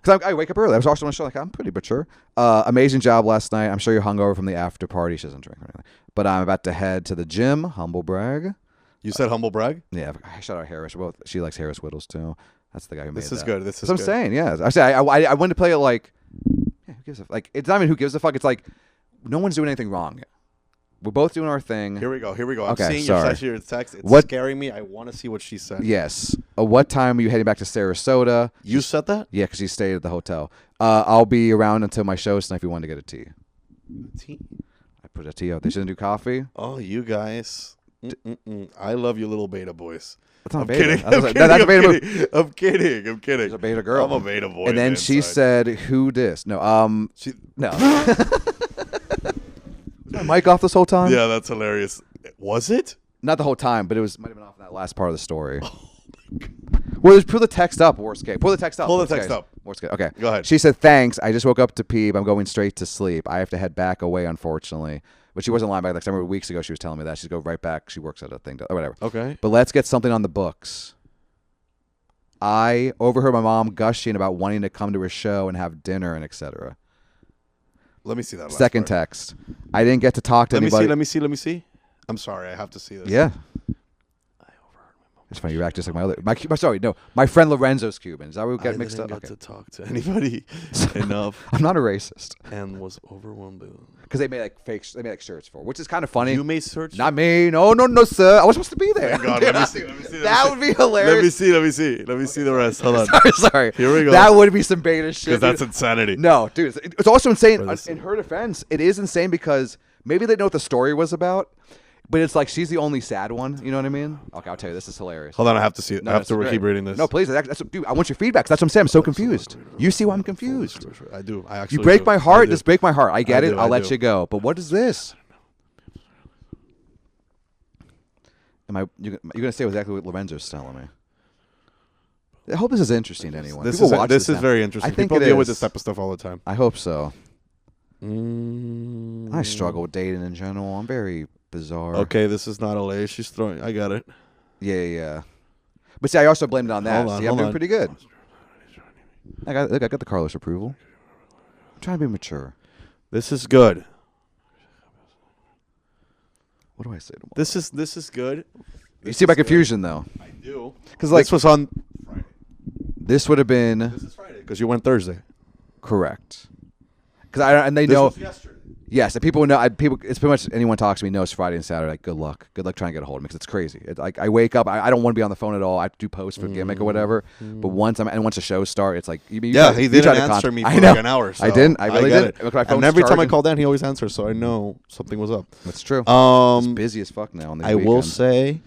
because I wake up early. I was also on the show. Like I'm pretty mature. Amazing job last night. I'm sure you're hungover from the after party. She doesn't drink or anything. But I'm about to head to the gym. Humble brag. You said humble brag? Yeah. I shout out Harris. Well, she likes Harris Whittles too. That's the guy who made that. This is good. This is what I'm saying. Yeah. I say I wanted to play it like. Yeah, who gives a like? It's not even who gives a fuck. It's like no one's doing anything wrong. We're both doing our thing. Here we go. I'm Okay, seeing your text. It's scaring me. I want to see what she said. Yes. What time are you heading back to Sarasota? You said that? Yeah, because she stayed at the hotel. I'll be around until my show tonight if you want to get a tea. Tea? I put a tea out. They shouldn't do coffee. Oh, you guys. I love you little beta boys. That's not I'm beta. kidding. That's a beta. I'm kidding. She's a beta girl. I'm a beta boy. And then she said, "Who dis?" No. No. Was my mic off this whole time? Yeah, that's hilarious. Was it? Not the whole time, but it might have been off in that last part of the story. Well, just pull the text up. Worst case. Pull the text up. Worst case. Okay. Go ahead. She said, "Thanks. I just woke up to pee. But I'm going straight to sleep. I have to head back away, unfortunately." But she wasn't lying back. Like, I remember weeks ago she was telling me that she'd go right back. She works at a thing or whatever. Okay. But let's get something on the books. I overheard my mom gushing about wanting to come to her show and have dinner and etc. Let me see that. Second text. I didn't get to talk to anybody. Let me see. I'm sorry. I have to see this. Yeah. It's funny. You act just like my other. Sorry, no. My friend Lorenzo's Cuban. Is that where we get mixed up? I didn't get to talk to anybody enough. I'm not a racist. And was overwhelmed by because they made like fake. They made like shirts for, which is kind of funny. You made shirts? Not me. No, sir. I was supposed to be there. Thank God. Let me see. That would be hilarious. Let me see the rest. Hold on. Sorry. Here we go. That would be some beta shit. Because that's insanity. No, dude. It's also insane. In her defense, it is insane because maybe they know what the story was about. But it's like she's the only sad one. You know what I mean? Okay, I'll tell you. This is hilarious. Hold on. I have to see it. I have to keep reading this. No, please. Dude, I want your feedback. That's what I'm saying. I'm so confused. You see why I'm confused. I do. I actually You break do. my heart. Just break my heart. I get it. I'll let do. you go. But what is this? You're gonna say exactly what Lorenzo's telling me? I hope this is interesting to anyone. This People watch is now. very interesting. I think People it deal with is. this type of stuff all the time. I hope so. I struggle with dating in general. I'm very bizarre. Okay, this is not LA. She's throwing. I got it. Yeah. But see, I also blamed it on that. Hold on, see, I'm doing pretty good. I got the Carlos approval. I'm trying to be mature. This is good. What do I say tomorrow? This is good. You see my confusion though. I do. Because like this was on Friday. This would have been This is Friday because you went Thursday. correct. Because they know. This was yesterday. Yes, and people know. People, it's pretty much anyone talks to me knows Friday and Saturday. Like, good luck trying to get a hold of me because it's crazy. Like I wake up, I don't want to be on the phone at all. I have to do posts for gimmick or whatever. But once the shows start, it's like he didn't answer me for like an hour. So I didn't. I really didn't. And every time I call Dan, he always answers, so I know something was up. That's true. It's busy as fuck now. On these weekends. Will say,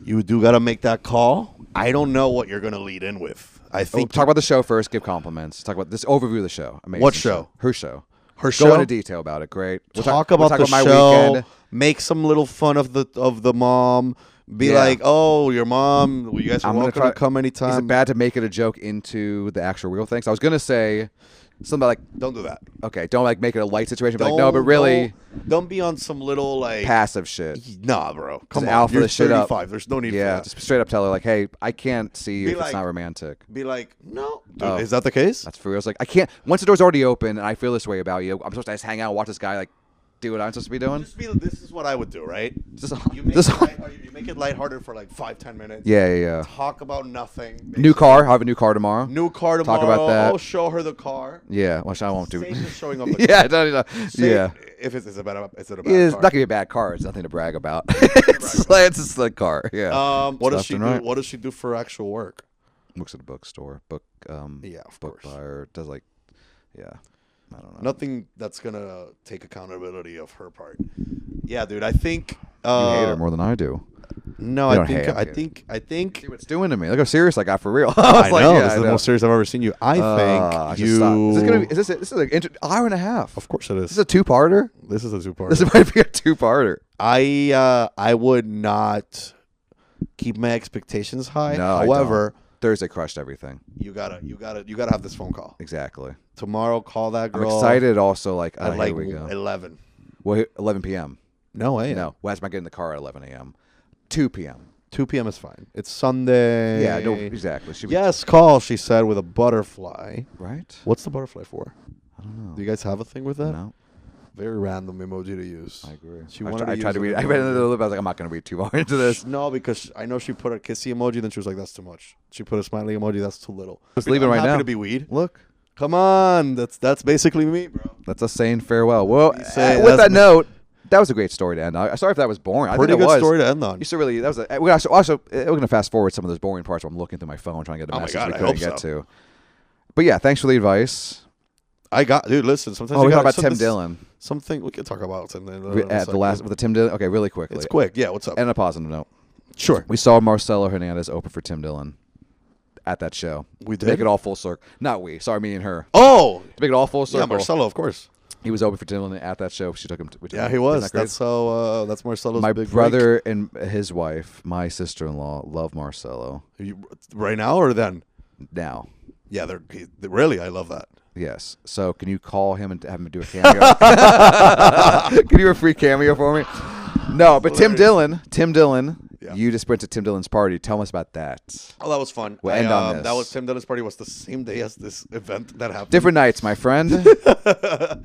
you do got to make that call. I don't know what you're gonna lead in with. I think talk about the show first. Give compliments. Talk about this overview of the show. Amazing. What show? Her show. Her show. Go into detail about it. Great. Talk about the my show. Weekend. Make some little fun of the mom. Be like, oh, your mom. You guys are welcome to come anytime. Is it bad to make it a joke into the actual real things? I was gonna say something like, don't do that. Okay, don't like make it a light situation. But like, no, but really, don't be on some little like passive shit. Nah, bro. Come on, alpha you're the shit 35. Up. There's no need for that. Just straight up tell her like, hey, I can't see you if it's not romantic. Be like, no, dude, is that the case? That's for real. It's like I can't. Once the door's already open and I feel this way about you, I'm supposed to just hang out and watch this guy like do what I'm supposed to be doing. This is what I would do, right? You make it lighthearted for like 5-10 minutes. Yeah. Talk about nothing. New car. I have a new car tomorrow. Talk about that. I'll show her the car. Yeah, which I won't do. Say just showing up. Yeah. If it's a bad car. It's not gonna be a bad car. It's nothing to brag about. It's a slick car. Yeah. What does she do? What does she do for actual work? Works at a bookstore. Of book course. buyer. Does like, I don't know. Nothing that's gonna take accountability of her part. Yeah, dude. I think you hate her more than I do. No, I think. See what it's doing to me. Look how serious I got for real. I know. This is the most serious I've ever seen you. I think you. Is this an hour and a half? Of course it is. This is a two-parter. This is a two-parter. This might be a two-parter. I would not keep my expectations high. No, however, Thursday crushed everything. You gotta have this phone call. Exactly. Tomorrow, call that girl. I'm excited. Also, like at here we go. 11. Well, 11 p.m. No way. No. Why am I getting in the car at 11 a.m.? 2 p.m. 2 p.m. is fine. It's Sunday. Yeah, no, exactly. Call, she said, with a butterfly. Right. What's the butterfly for? I don't know. Do you guys have a thing with that? No. Very random emoji to use. I agree. I tried to read. I read it a little bit. I was like, I'm not going to read too far into this. No, because I know she put a kissy emoji, then she was like, that's too much. She put a smiley emoji, that's too little. Just leave it right now. Happy to be weed. Look. Come on. That's basically me, bro. That's us saying farewell. Well, with that note, that was a great story to end on. Sorry if that was boring. Pretty good story to end on. Used to really. That was we're going to fast forward some of those boring parts. Where I'm looking through my phone trying to get the message we couldn't get to. But yeah, thanks for the advice. Dude. Listen, sometimes we talk about Tim Dillon. Something we can talk about Tim Dillon at the last with the Tim Dillon. Okay, really quickly. It's quick. Yeah, what's up? And a positive note. Sure. We saw Marcelo Hernandez open for Tim Dillon at that show. We did. To make it all full circle. Not we. Sorry, me and her. Oh, to make it all full circle. Yeah, Marcelo, of course. He was open for Tim Dillon at that show. She took him. He was. That's how. That's Marcelo's. My big brother and his wife, my sister-in-law, love Marcelo. Right now or then? Now. Yeah, they're really. I love that. Yes. So can you call him and have him do a cameo? Can you do a free cameo for me? No, but Tim Dillon. Yeah. You just went to Tim Dillon's party. Tell us about that. Oh, that was fun. We'll end on this. That was Tim Dillon's party. Was the same day as this event that happened. Different nights, my friend. The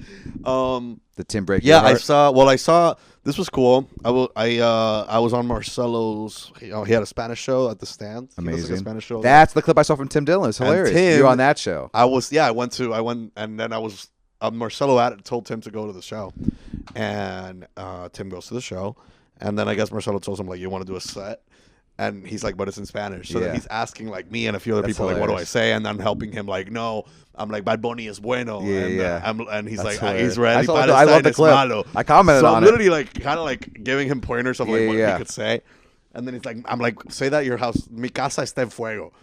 Tim break. Yeah, I saw. This was cool. I was on Marcelo's. He had a Spanish show at the stand. Amazing. Like a Spanish show. That's the clip I saw from Tim Dillon. It's hilarious. You were on that show. I went, and then I was. Marcelo told Tim to go to the show, and Tim goes to the show, and then I guess Marcelo told him like, you want to do a set, and he's like, but it's in Spanish. So then he's asking like me and a few other people like, what do I say? And I'm helping him like, no, I'm like, Bad Bunny es bueno. And he's like, he's ready. I love the clip. Malo. I commented on it. So I'm literally like kind of like giving him pointers of like what he could say, and then he's like, I'm like, say that your house, mi casa está en fuego.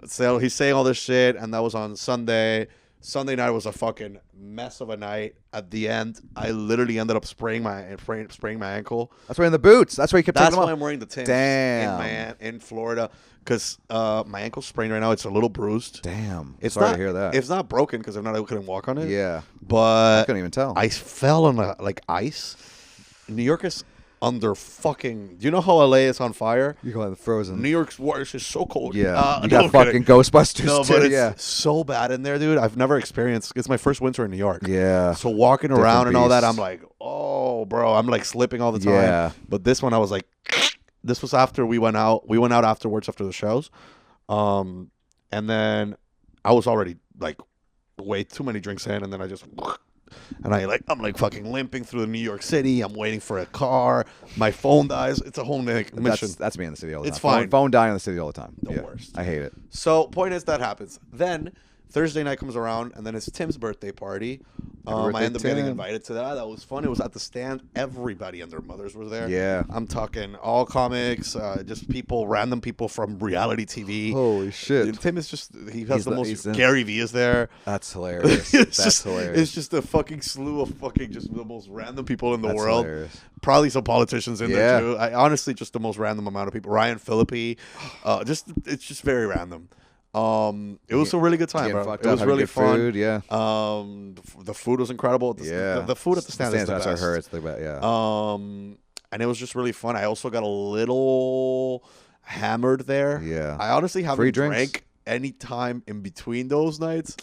So he's saying all this shit, and that was on Sunday. Sunday night was a fucking mess of a night. At the end, I literally ended up spraying my ankle. That's why in the boots. That's why you kept taking them off. That's why I'm wearing the Timbs. Damn. In Florida, because my ankle's sprained right now. It's a little bruised. Damn. Sorry to hear that. It's not broken because if not, I couldn't walk on it. Yeah. But I couldn't even tell. I fell on ice. New York is under fucking. Do you know how LA is on fire? You call it frozen. New York's water is so cold. Yeah, you got fucking Ghostbusters but too. It's so bad in there, dude. I've never experienced. It's my first winter in New York. Yeah. So walking around and all that, I'm like, oh, bro, I'm like slipping all the time. Yeah. But this one, I was like, this was after we went out. We went out afterwards after the shows, and then I was already like way too many drinks in, and then I just And I'm like fucking limping through New York City. I'm waiting for a car. My phone dies. It's a whole mission. That's me in the city all the time. It's fine. Phone dying in the city all the time. The worst. I hate it. So point is that happens. Then Thursday night comes around, and then it's Tim's birthday party. I end up getting invited to that. That was fun. It was at the stand. Everybody and their mothers were there. Yeah. I'm talking all comics, just random people from reality TV. Holy shit. Dude, Tim is just, he has the most, Gary Vee is there. That's hilarious. That's hilarious. It's just a fucking slew of fucking just the most random people in the world. Hilarious. Probably some politicians in there too. Honestly, just the most random amount of people. Ryan Phillippe. It's just very random. It was a really good time, bro. It was really fun. Food, yeah. The food was incredible. The food at the stand is the best. I heard it's the best. Yeah. And it was just really fun. I also got a little hammered there. Yeah. I honestly haven't Free drinks? drank any time in between those nights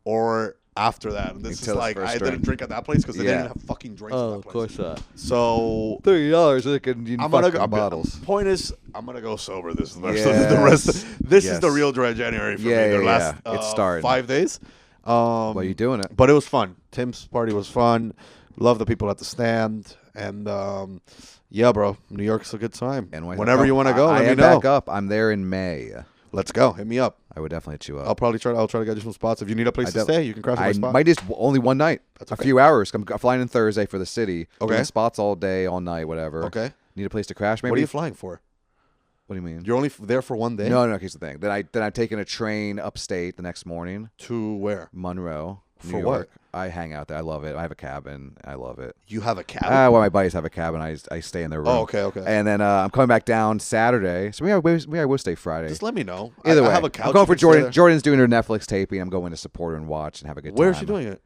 or after that. And this is like, I didn't drink at that place because they didn't have fucking drinks at that place. Of course not. So $30, like in fucking bottles. Point is, I'm gonna go sober this the rest of this is the real dry January for me. The last it's starting. 5 days. Well, you doing it? But it was fun. Tim's party was fun. Love the people at the stand, and yeah, bro, New York's a good time. And whenever you want to go, let me know. Back up. I'm there in May. Let's go. Hit me up. I would definitely hit you up. I'll try to get you some spots. If you need a place to stay, you can crash my spot. I might just only one night. That's okay. A few hours. I'm flying in Thursday for the city. Okay. Doing spots all day, all night, whatever. Okay. Need a place to crash, maybe? What are you flying for? What do you mean? You're only there for one day? No, here's the thing. Then I'm taking a train upstate the next morning. To where? Monroe, New York. What? I hang out there. I love it. I have a cabin. I love it. You have a cabin? Well, my buddies have a cabin. I stay in their room. Oh, okay. And then I'm coming back down Saturday. So maybe I will stay Friday. Just let me know. Either way. I have a couch. I'm going for Jordan. Jordan's doing her Netflix taping. I'm going to support her and watch and have a good time. Where is she doing it?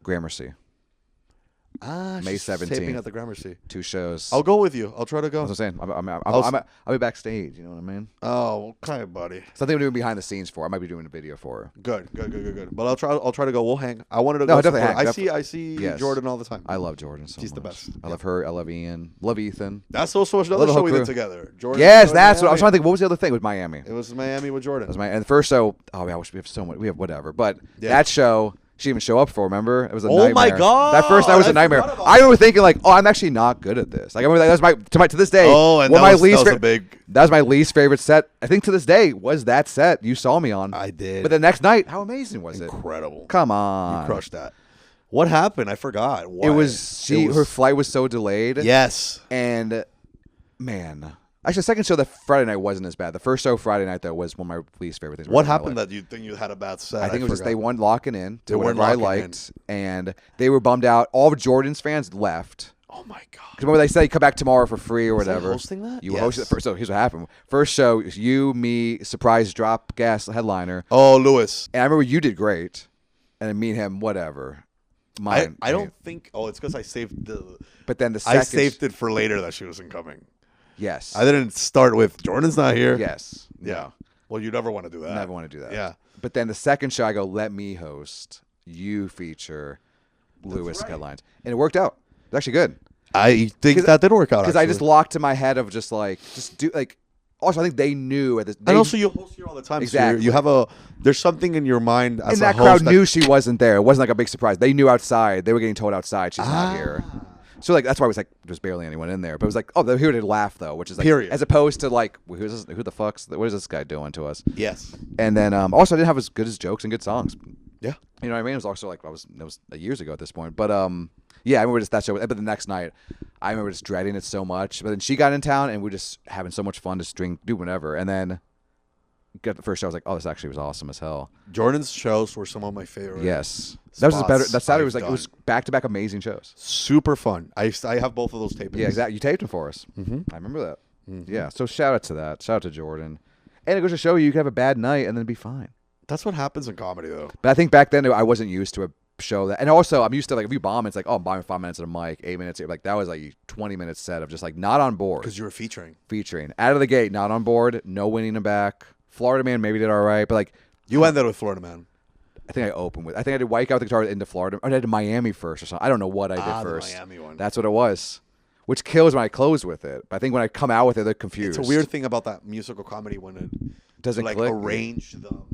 Gramercy. May 17th. Taping at the Gramercy. 2 shows. I'll go with you. I'll try to go. That's what I'm saying. I'll be backstage. You know what I mean? Oh, okay, buddy. Something we're doing behind the scenes for. I might be doing a video for her. Good. But I'll try to go. We'll hang. I wanted to go. Definitely hang. I see Jordan all the time. I love Jordan so much. She's the best. I love her. I love Ian. Love Ethan. That's also another show we did together. Jordan. Yes, that's what I was trying to think. What was the other thing with Miami? It was Miami with Jordan. And the first show. Oh, I wish we have so much. We have whatever. But that show. She didn't even show up for. Remember, it was a nightmare. Oh my god! That first night was a nightmare. I remember thinking like, "Oh, I'm actually not good at this." Like I remember that was to this day. Oh, and that was my least favorite set. I think to this day was that set you saw me on. I did. But the next night, how amazing was it? Incredible. Come on, you crushed that. What happened? I forgot. Why? Her flight was so delayed. Yes. And man. Actually, the second show, the Friday night wasn't as bad. The first show Friday night, though, was one of my least favorite things. What happened that you think you had a bad set? I think it was just they weren't locking in to whatever I liked, and they were bummed out. All of Jordan's fans left. Oh, my God. Because remember they said, come back tomorrow for free or whatever. Was hosting that? You hosted it first. So here's what happened. First show, you, me, surprise drop guest headliner. Oh, Lewis. And I remember you did great, and then me and him, whatever. I don't think. Oh, it's because I saved the. But then the second. I saved it for later that she wasn't coming. Yes. I didn't start with Jordan's not here. Yes. Yeah. No. Well, you never want to do that. Never want to do that. Yeah. But then the second show, I go, let me host. You feature Lewis headlines. And it worked out. It's actually good. I think that did work out. Because I just locked in my head of just do like. Also, I think they knew at this. And also, you host here all the time. Exactly. So you have there's something in your mind as and a that host. Crowd knew she wasn't there. It wasn't like a big surprise. They knew outside. They were getting told outside she's not here. So like that's why I was like there's barely anyone in there, but it was like they're here to laugh though, which is like period. As opposed to like who the fuck's what is this guy doing to us? Yes. And then also I didn't have as good as jokes and good songs. Yeah. You know what I mean? It was also like it was years ago at this point, but yeah, I remember just that show. But the next night, I remember just dreading it so much. But then she got in town and we were just having so much fun, just do whatever, and then. Got the first show, I was like, "Oh, this actually was awesome as hell." Jordan's shows were some of my favorite. Yes, that was better. That Saturday was like done. It was back-to-back amazing shows. Super fun. I have both of those tapings. Yeah, exactly. You taped them for us. Mm-hmm. I remember that. Mm-hmm. Yeah. So shout out to that. Shout out to Jordan. And it goes to show you can have a bad night and then be fine. That's what happens in comedy, though. But I think back then I wasn't used to a show that, and also I'm used to like if you bomb, it's like I'm bombing 5 minutes at a mic, 8 minutes. Like that was like a 20-minute set of just like not on board because you were featuring out of the gate, not on board, no winning them back. Florida Man maybe did all right, but like you ended with Florida Man. I think I opened with. I think I did White Guy with the guitar into Florida. Or I did Miami first or something. I don't know what I did first. The Miami one. That's what it was, which kills when I close with it. But I think when I come out with it, they're confused. It's a weird thing about that musical comedy when it doesn't like click. Arrange them.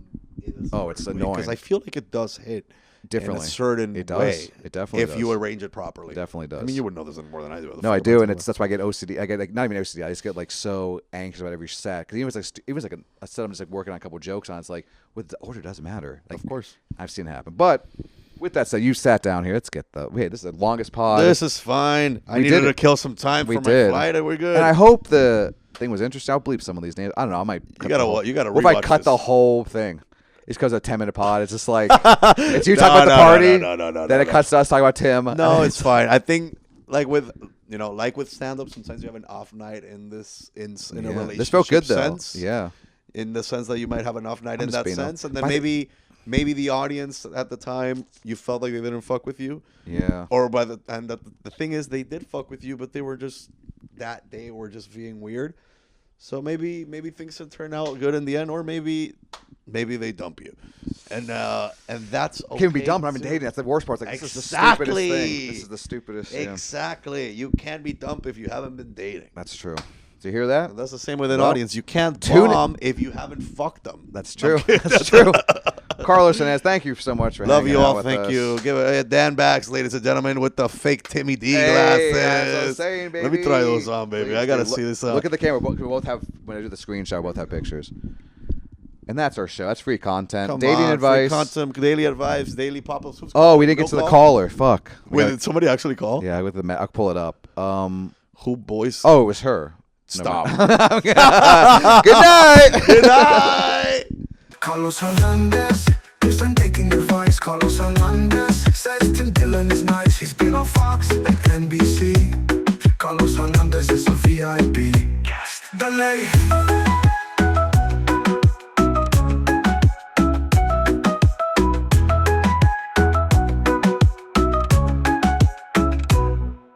Oh, it's annoying because I feel like it does hit. differently. in a certain It does. way. It definitely if does. you arrange it properly. It definitely does. I mean, you would know this more than I do. No, I do, and that's why I get OCD. I get like not even OCD. I just get like so anxious about every set because even like a set I'm just like working on a couple jokes on. It's like with the order doesn't matter. Like, of course, I've seen it happen. But with that said, you sat down here. Let's get the wait. This is the longest pod. This is fine. I needed to kill some time for my flight, and we're good. And I hope the thing was interesting. I'll bleep some of these names. I don't know. I might. You gotta. What if I cut the whole thing? It's because of a 10-minute pod. It's just like it's you talking about the party. Then it cuts to us talking about Tim. No, it's fine. I think like with stand-up, sometimes you have an off night in a relationship. This felt good sense, though. Yeah. In the sense that you might have an off night in that sense, and then maybe the audience at the time you felt like they didn't fuck with you. Yeah. Or the thing is they did fuck with you, but they were just that day were just being weird. So maybe things will turn out good in the end, or maybe they dump you, and that's okay. Can't be dumped. I've been dating. That's the worst part. It's like, this is the stupidest thing. This is the stupidest. Exactly. You can't be dumped if you haven't been dating. That's true. Do you hear that? And that's the same with an audience. You can't bomb if you haven't fucked them. That's true. That's true. Carlos Hernandez, thank you so much for love hanging you all. out with Thank us. you. Give it Dan Bakst, ladies and gentlemen, with the fake Timmy D glasses. That's what I'm saying, baby. Let me try those on, baby. I gotta see this. Look at the camera. We both have when I do the screenshot. We both have pictures. And that's our show. That's free content. Dating advice. Free content, daily advice, daily pop-ups. Oh, we didn't get to the caller. Fuck. Wait, did somebody actually call? Yeah, I'll pull it up. Who boys? Oh, it was her. Stop. Good night. Good night. Carlos Hernandez, if I'm taking advice, Carlos Hernandez says Tim Dillon is nice. He's been on Fox and NBC. Carlos Hernandez is a VIP. Dale.